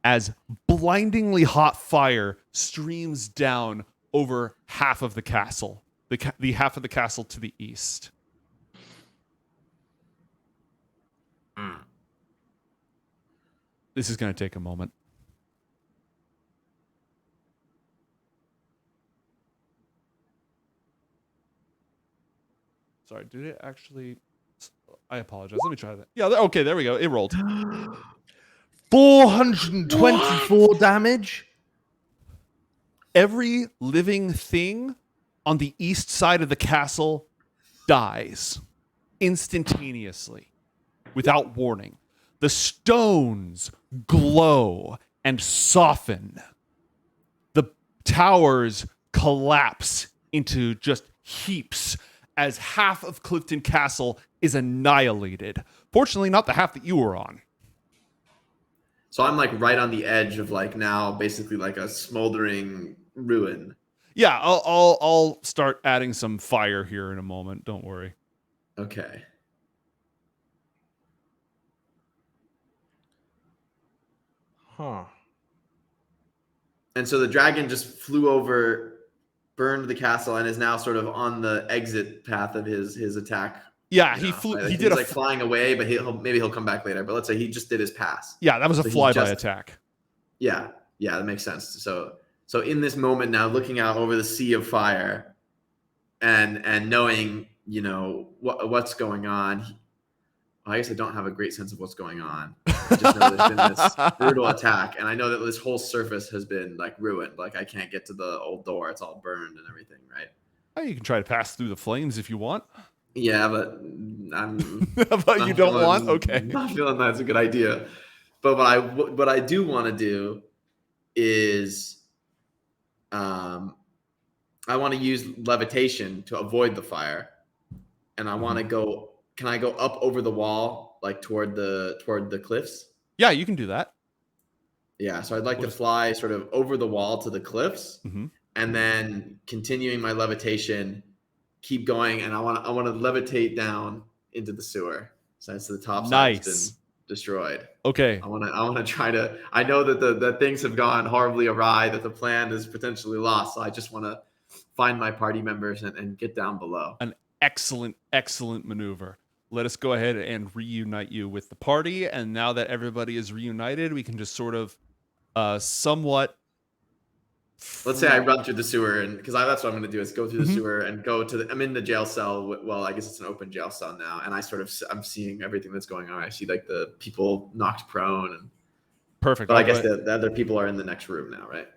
as blindingly hot fire streams down over half of the castle, the half of the castle to the east. This is going to take a moment. Sorry, did it actually? I apologize. Let me try that. Yeah, okay, there we go. It rolled. 424 damage? Every living thing on the east side of the castle dies instantaneously without warning. The stones glow and soften. The towers collapse into just heaps as half of Clifton Castle is annihilated. Fortunately, not the half that you were on. So I'm like right on the edge of like now basically like a smoldering ruin. Yeah, I'll start adding some fire here in a moment. Don't worry. Okay. Huh. And so the dragon just flew over, burned the castle, and is now sort of on the exit path of his attack. Yeah, you he know, flew. like, He he's did a. like flying away, but maybe he'll come back later. But let's say he just did his pass. Yeah, that was a So he's flyby just- attack. Yeah, that makes sense. So in this moment now, looking out over the sea of fire, and knowing what's going on. I guess I don't have a great sense of what's going on. I just know there's been this brutal attack, and I know that this whole surface has been like ruined. Like I can't get to the old door; it's all burned and everything, right? Oh, you can try to pass through the flames if you want. Yeah, but I'm. But you don't want? Okay. Not feeling that's a good idea. But what I do want to do is, I want to use levitation to avoid the fire, and I want to go. Can I go up over the wall, like toward the cliffs? Yeah, you can do that. Yeah, so I'd like to fly sort of over the wall to the cliffs, Mm-hmm. and then continuing my levitation, keep going, and I want to levitate down into the sewer since the top side has been destroyed. Okay. I want to try to. I know that things have gone horribly awry, that the plan is potentially lost. So I just want to find my party members and get down below. An excellent maneuver. Let us go ahead and reunite you with the party. And now that everybody is reunited, we can just sort of somewhat. Let's say I run through the sewer, and because that's what I'm going to do is go through the sewer and go to I'm in the jail cell. Well, I guess it's an open jail cell now, and I'm seeing everything that's going on. I see like the people knocked prone, and perfect. But I guess the other people are in the next room now, right?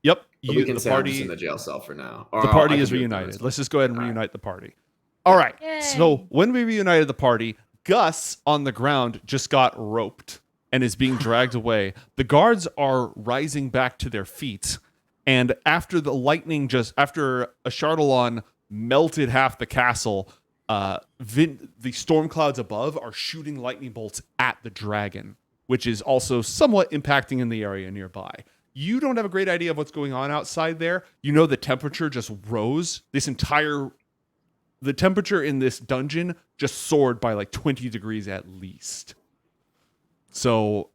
Yep. So we can the say I'm party just in the jail cell for now. The party is reunited. Let's just go ahead and reunite the party. All right. Yay. So when we reunited the party, Gus on the ground just got roped and is being dragged away. The guards are rising back to their feet. And after Ashardalon melted half the castle, the storm clouds above are shooting lightning bolts at the dragon, which is also somewhat impacting in the area nearby. You don't have a great idea of what's going on outside there. You know the temperature just rose. The temperature in this dungeon just soared by like 20 degrees at least. So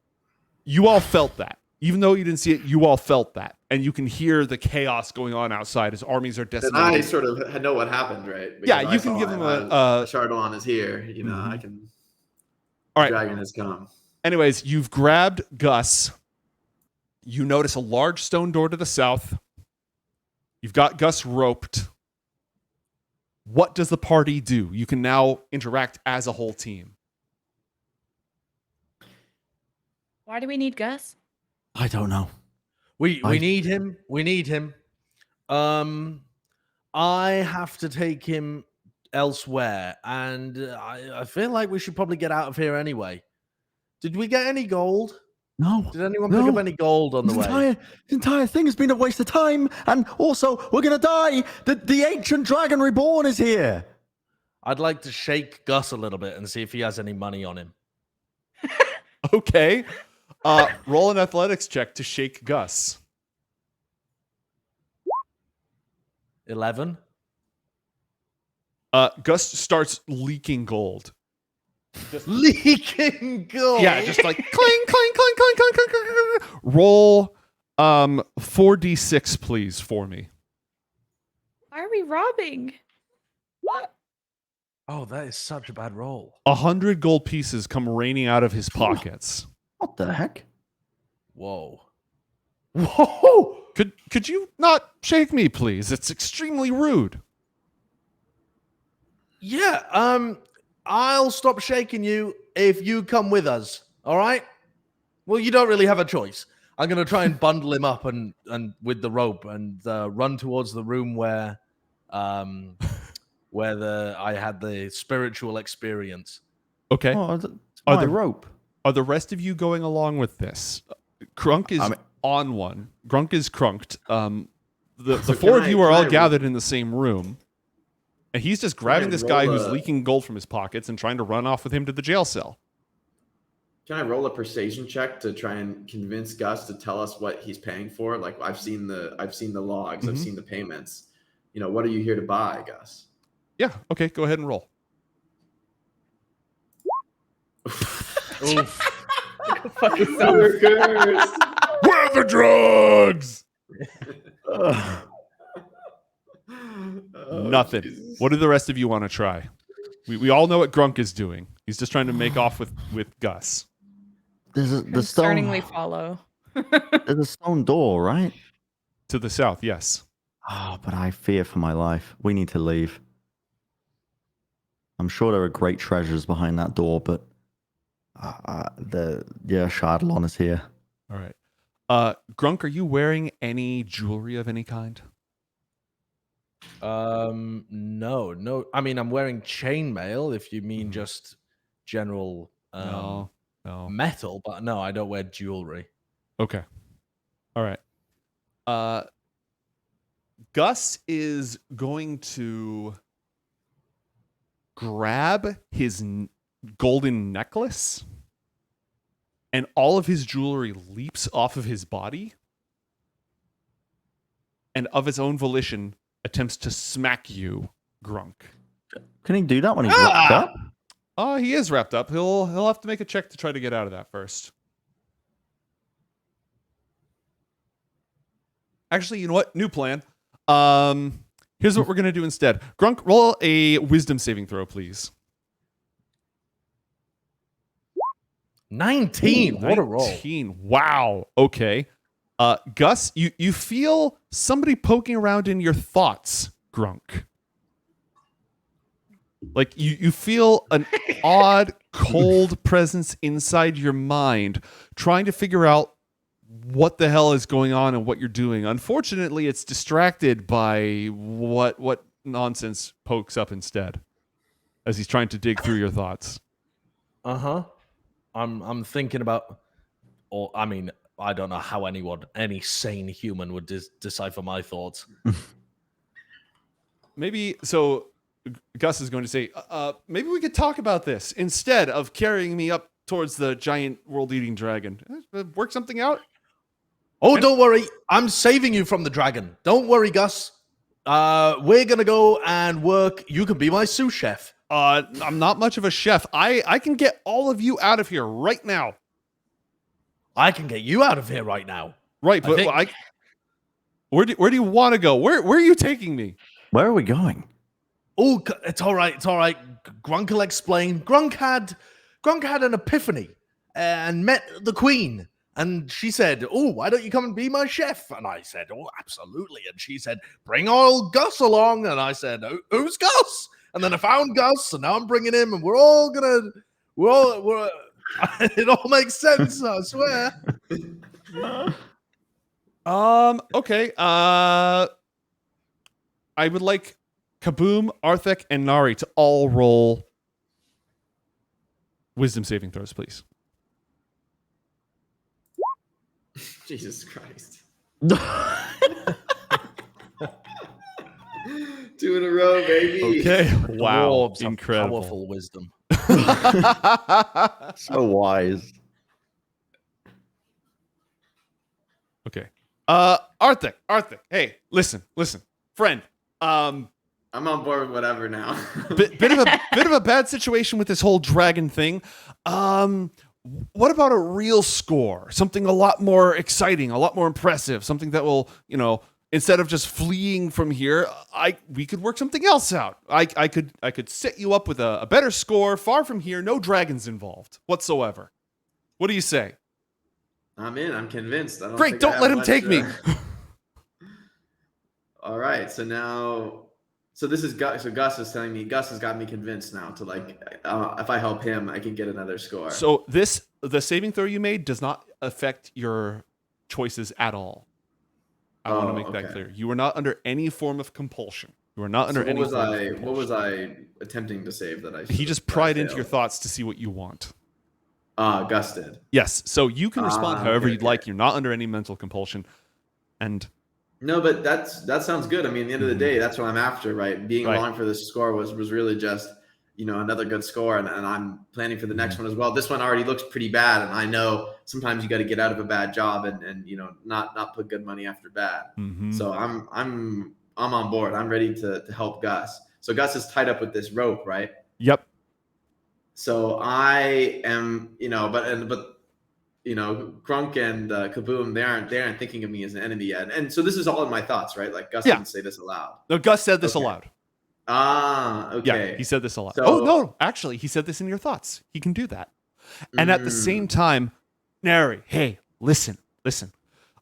you all felt that. Even though you didn't see it, you all felt that. And you can hear the chaos going on outside as armies are decimated. And I sort of know what happened, right? Because yeah, you can give them Ashardalon is here. You know, I can... All right. Dragon has come. Anyways, you've grabbed Gus. You notice a large stone door to the south. You've got Gus roped. What does the party do? You can now interact as a whole team. Why do we need Gus? I don't know. We need him. We need him. I have to take him elsewhere, and I feel like we should probably get out of here anyway. Did we get any gold? No. Did anyone pick up any gold on the way? The entire thing has been a waste of time, and also we're gonna die. The ancient dragon reborn is here. I'd like to shake Gus a little bit and see if he has any money on him. Okay. Roll an athletics check to shake Gus. 11. Gus starts leaking gold. Leaking gold. Yeah, just like cling, cling, cling, cling, cling, cling, cling, cling. Roll 4d6, please, for me. Why are we robbing? What? Oh, that is such a bad roll. 100 gold pieces come raining out of his pockets. What the heck? Whoa. Whoa! Could you not shake me, please? It's extremely rude. Yeah, I'll stop shaking you if you come with us. All right? Well, you don't really have a choice. I'm going to try and bundle him up and with the rope and run towards the room where I had the spiritual experience. Okay. Oh, it's Are my the- rope. Are the rest of you going along with this? Crunk is on one. Grunk is crunked. The So four of you are all can I- gathered in the same room. And he's just grabbing this guy roll who's leaking gold from his pockets and trying to run off with him to the jail cell. Can I roll a persuasion check to try and convince Gus to tell us what he's paying for? Like I've seen the logs, I've seen the payments. What are you here to buy, Gus? Yeah. Okay. Go ahead and roll. Fucking Where are the drugs? Nothing. Jesus. What do the rest of you want to try? We all know what Grunk is doing. He's just trying to make off with There's Gus. the stone. concerningly follow. There's a stone door, right? To the south, yes. Oh, but I fear for my life. We need to leave. I'm sure there are great treasures behind that door, but Ashardalon is here. All right. Grunk, are you wearing any jewelry of any kind? No. I mean, I'm wearing chainmail. If you mean just general No. metal, but no, I don't wear jewelry. Okay. All right. Gus is going to grab his golden necklace, and all of his jewelry leaps off of his body, and of his own volition attempts to smack you, Grunk. Can he do that when he's wrapped up? He is wrapped up. He'll have to make a check to try to get out of that first. Actually, you know what? New plan. Here's what we're gonna do instead. Grunk, roll a wisdom saving throw, please. 19. What a roll. 19. Wow. Okay. Gus, you feel somebody poking around in your thoughts, Grunk. Like you feel an odd, cold presence inside your mind, trying to figure out what the hell is going on and what you're doing. Unfortunately, it's distracted by what nonsense pokes up instead, as he's trying to dig through your thoughts. I'm thinking about, or I mean, I don't know how any sane human would decipher my thoughts. Maybe so. Gus is going to say, maybe we could talk about this instead of carrying me up towards the giant world-eating dragon. Work something out? Oh, don't worry. I'm saving you from the dragon. Don't worry, Gus. We're going to go and work. You can be my sous chef. I'm not much of a chef. I can get all of you out of here right now. I can get you out of here right now. Right, but where do you want to go? Where are you taking me? Where are we going? Oh, it's all right. It's all right. Grunk will explain. Grunk had an epiphany and met the queen. And she said, oh, why don't you come and be my chef? And I said, oh, absolutely. And she said, bring old Gus along. And I said, who's Gus? And then I found Gus, and now I'm bringing him, and we're it all makes sense, I swear. Okay. I would like Kaboom, Arthek, and Nari to all roll wisdom saving throws, please. Jesus Christ. 2 in a row, baby. Okay. Wow. Dwarves have Incredible. powerful wisdom. So wise. Okay. Arthek. Hey, listen. Friend. I'm on board with whatever now. bit of a bad situation with this whole dragon thing. What about a real score? Something a lot more exciting, a lot more impressive, something that will, instead of just fleeing from here, we could work something else out. I could set you up with a better score, far from here, no dragons involved whatsoever. What do you say? I'm in. I'm convinced. Great, don't let him take me. All right. So this is Gus. So Gus is telling me, Gus has got me convinced now to if I help him, I can get another score. So the saving throw you made does not affect your choices at all. I want to make that clear. You are not under any form of compulsion. You are not under any form of compulsion. What was I attempting to save that I? He just pried into your thoughts to see what you want. Gus did. Yes. So you can respond however you'd like. You're not under any mental compulsion. And no, but that sounds good. I mean, at the end of the day, that's what I'm after, right? Being along for this score was really just another good score, and I'm planning for the next one as well. This one already looks pretty bad, and I know sometimes you got to get out of a bad job and not put good money after bad. Mm-hmm. So I'm on board. I'm ready to help Gus. So Gus is tied up with this rope, right? Yep. So I am, but Grunk and Kaboom, they aren't thinking of me as an enemy yet. And so this is all in my thoughts, right? Like Gus didn't say this aloud. No, Gus said this Okay. aloud. Okay. Yeah, he said this aloud. So- Oh, no, actually, he said this in your thoughts. He can do that. And at the same time, Nary, hey, listen.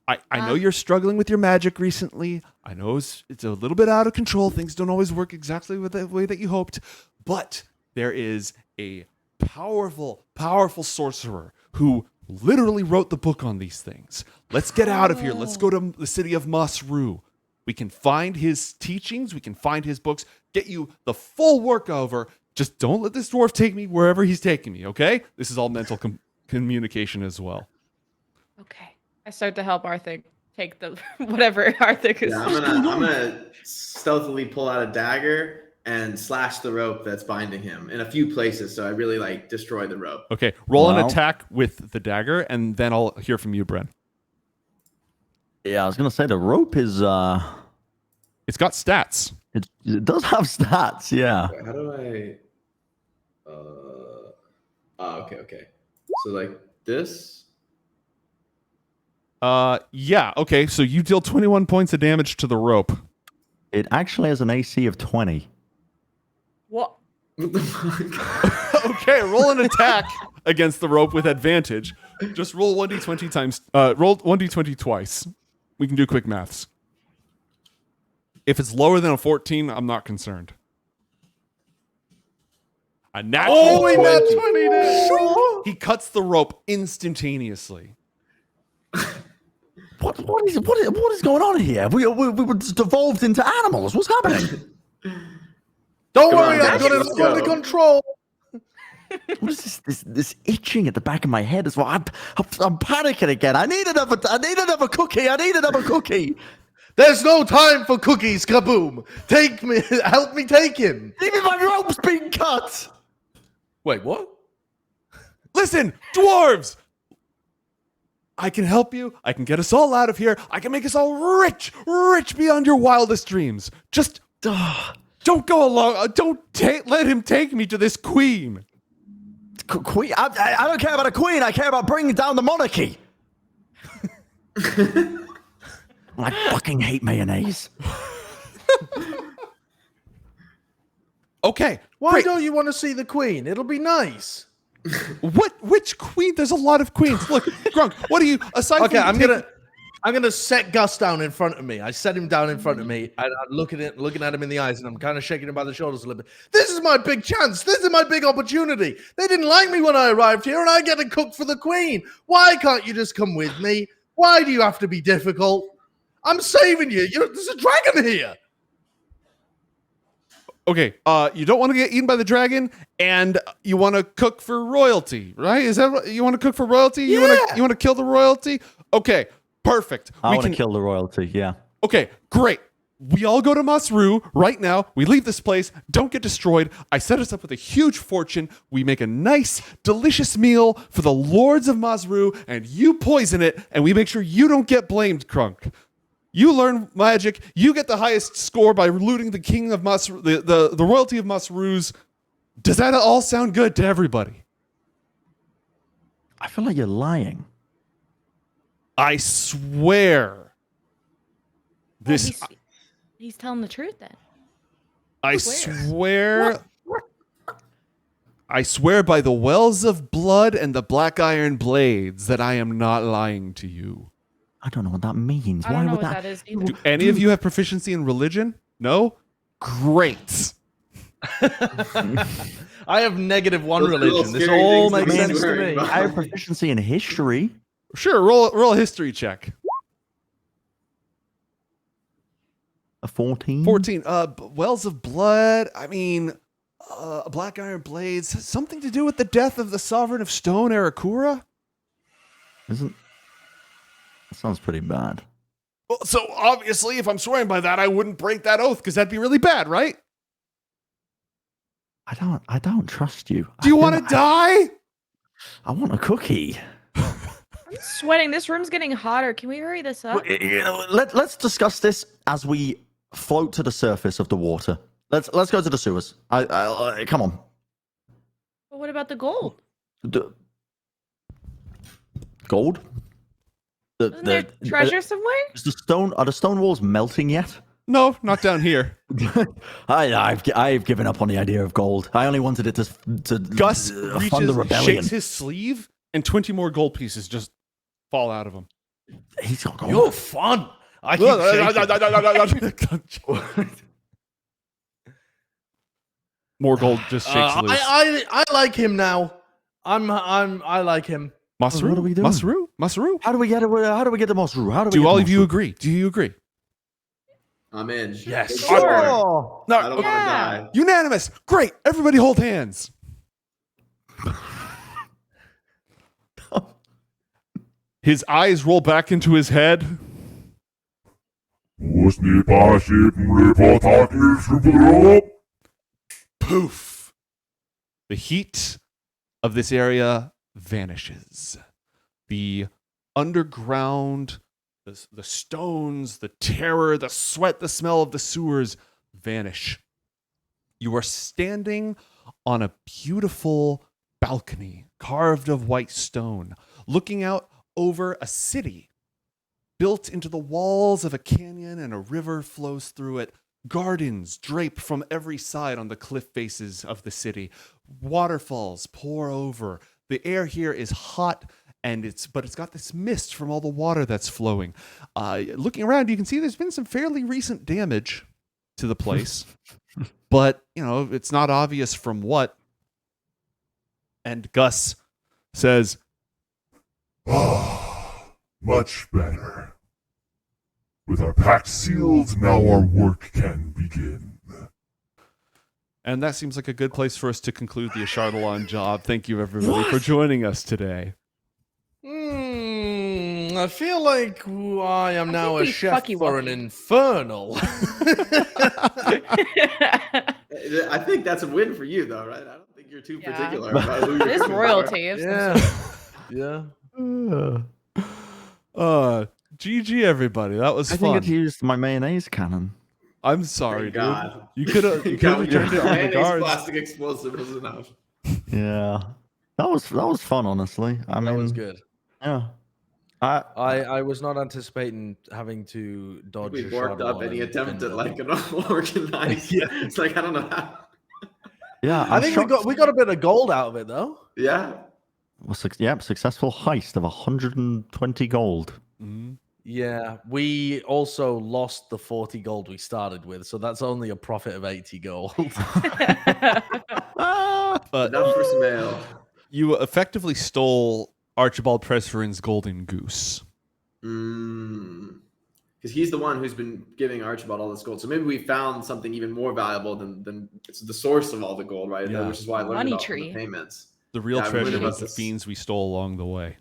I know you're struggling with your magic recently. I know it's a little bit out of control. Things don't always work exactly with the way that you hoped. But there is a powerful, powerful sorcerer who literally wrote the book on these things. Let's get out of here. Let's go to the city of Masru. We can find his teachings. We can find his books. Get you the full work over. Just don't let this dwarf take me wherever he's taking me, okay? This is all mental communication as well. Okay. I start to help Arthur take the whatever Arthur is. Yeah, I'm gonna stealthily pull out a dagger and slash the rope that's binding him in a few places. So I really destroy the rope. Okay, roll an Wow. attack with the dagger, and then I'll hear from you, Bren. Yeah, I was gonna say the rope is It's got stats. it does have stats. Yeah. Wait, how do I? Okay. So this. Yeah, okay, so you deal 21 points of damage to the rope. It actually has an AC of 20. What? What the fuck? Okay, roll an attack against the rope with advantage. Just roll 1d20 roll 1d20 twice. We can do quick maths. If it's lower than a 14, I'm not concerned. A natural 20. He cuts the rope instantaneously. What is going on here? We were just evolved into animals. What's happening? Don't Come worry, on, I've got let's it go. under control. What is this itching at the back of my head as well? I'm panicking again. I need another cookie. There's no time for cookies, Kaboom. Take me, help me take him. Even my rope's being cut. Wait, what? Listen, dwarves! I can help you. I can get us all out of here. I can make us all rich beyond your wildest dreams. Just don't go along. Don't let him take me to this queen. Queen? I don't care about a queen. I care about bringing down the monarchy. I fucking hate mayonnaise. Okay. Why great. don't you want to see the queen? It'll be nice. Which queen? There's a lot of queens. Look, Grunk, what do you aside Okay, from I'm gonna set Gus down in front of me. I set him down in front of me, and I'm looking at him in the eyes, and I'm kind of shaking him by the shoulders a little bit. This is my big chance. This is my big opportunity. They didn't like me when I arrived here, and I get to cook for the queen. Why can't you just come with me? Why do you have to be difficult? I'm saving you. There's a dragon here. Okay, you don't want to get eaten by the dragon, and you want to cook for royalty, right? Is that what you want to cook for royalty? You Yeah. want to kill the royalty? Okay, perfect. I want to kill the royalty. Yeah. Okay, great. We all go to Masru right now. We leave this place. Don't get destroyed. I set us up with a huge fortune. We make a nice, delicious meal for the lords of Masru, and you poison it, and we make sure you don't get blamed, Crunk. You learn magic. You get the highest score by looting the king of Masru, the royalty of Masru's. Does that all sound good to everybody? I feel like you're lying. I swear. This. He's telling the truth then. I swear. I swear by the wells of blood and the black iron blades that I am not lying to you. I don't know what that means. I don't know what that is either. Do any of you have proficiency in religion? No? Great. I have -1 Those little religion. This scary all things makes that sense he's to wearing, me. Bob. I have proficiency in history. Sure, roll a history check. A 14. 14. Wells of blood. I mean, black iron blades. Something to do with the death of the sovereign of stone, Arakura? That sounds pretty bad. Well, so obviously, if I'm swearing by that, I wouldn't break that oath because that'd be really bad, right? I don't trust you. Do you want to die? I want a cookie. I'm sweating. This room's getting hotter. Can we hurry this up? Let's discuss this as we float to the surface of the water. Let's go to the sewers. Come on. But what about the gold? Gold? Isn't there treasure somewhere? Are the stone walls melting yet? No, not down here. I've given up on the idea of gold. I only wanted it to Gus fund the reaches, rebellion. shakes his sleeve, and 20 more gold pieces just fall out of him. He's got gold. You're fun. I keep shaking. More gold just shakes loose. I like him now. I like him. Masru? What are we doing? Masru? How do we get to Mosru? How do we Do get all to of you Mosru? agree? Do you agree? I'm in. Yes. Sure. Oh. I don't Yeah. want to die. Unanimous. Great. Everybody hold hands. His eyes roll back into his head. Poof. The heat of this area vanishes. The underground, the stones, the terror, the sweat, the smell of the sewers vanish. You are standing on a beautiful balcony carved of white stone, looking out over a city built into the walls of a canyon, and a river flows through it. Gardens drape from every side on the cliff faces of the city. Waterfalls pour over. The air here is hot, but it's got this mist from all the water that's flowing. Looking around, you can see there's been some fairly recent damage to the place, but it's not obvious from what. And Gus says, Much better. With our pact sealed, now our work can begin. and that seems like a good place for us to conclude the Ashardalon job. Thank you, everybody, for joining us today. I feel like I am now a think we chef fucky for an wucky. infernal. I think that's a win for you, though, right? I don't think you're too Yeah. particular about who you're It is cooking for. royalty. Of some Yeah. sort. Yeah. GG, everybody. That was I fun. think it used my mayonnaise cannon. I'm sorry, Thank dude. God. You could have returned it on the Mayonnaise guards. plastic explosive was enough. Yeah, that was fun. Honestly, I mean, That was good. Yeah, I was not anticipating having to dodge. We a borked shot up on any and attempt defend at like them. an organized. Yeah. It's like I don't know how. yeah. I think we got a bit of gold out of it though. Yeah. Successful heist of 120 gold. Mhm. Yeah, we also lost the 40 gold we started with, so that's only a profit of 80 gold. But Enough for some ale. you effectively stole Archibald Presferin's golden goose. Because he's the one who's been giving Archibald all this gold. So maybe we found something even more valuable than it's the source of all the gold, right? Yeah. Which is why I learned Money about from tree. the payments. The real Yeah, I treasure remember was the this. fiends we stole along the way.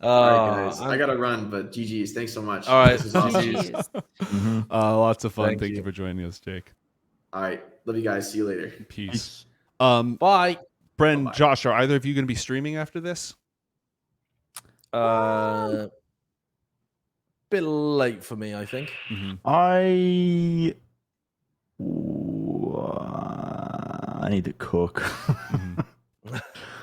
All right, guys. I gotta run, but GG's. Thanks so much. All right, This is awesome. GG's. Jeez. Lots of fun. Thank Thank you you. for joining us, Jake. All right. Love you guys. See you later. Peace. Bye. Bren, Bye-bye. Josh, are either of you going to be streaming after this? Bit late for me, I think. I need to cook.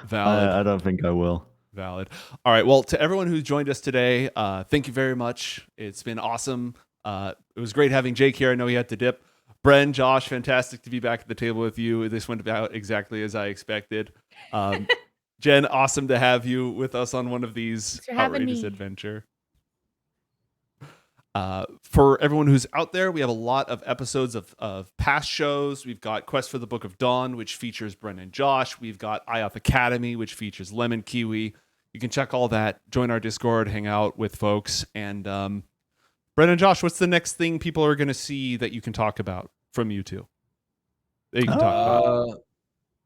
Valid. I don't think I will. Valid. All right. Well, to everyone who joined us today, thank you very much. It's been awesome. It was great having Jake here. I know he had to dip. Bren, Josh, fantastic to be back at the table with you. This went about exactly as I expected. Jen, awesome to have you with us on one of these Thanks for having outrageous me. adventure. For everyone who's out there, we have a lot of episodes of past shows. We've got Quest for the Book of Dawn, which features Bren and Josh. We've got IOP Academy, which features Lemon Kiwi. You can check all that, join our Discord, hang out with folks. And Bren and Josh, what's the next thing people are going to see that you can talk about from you two? That you can talk about.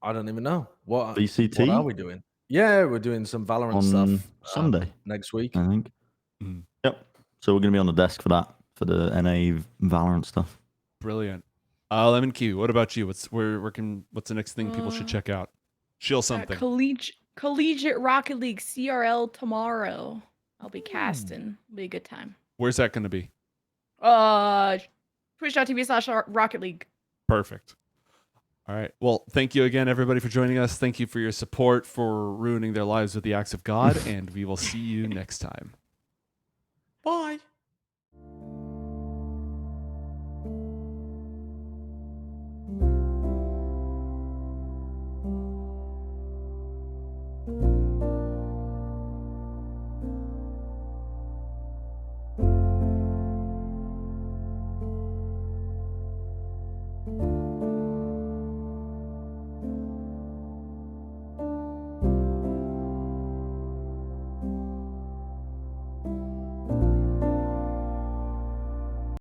I don't even know. What VCT? What are we doing? Yeah, we're doing some Valorant On stuff Sunday, next week. I think. Mhm. Yep. So we're going to be on the desk for that, for the NA Valorant stuff. Brilliant. Lemon Q, what about you? What's the next thing people should check out? Chill something. Collegiate Rocket League CRL tomorrow. I'll be casting. It'll be a good time. Where's that going to be? Twitch.tv/Rocket League. Perfect. All right. Well, thank you again, everybody, for joining us. Thank you for your support, for ruining their lives with the acts of God, and we will see you next time.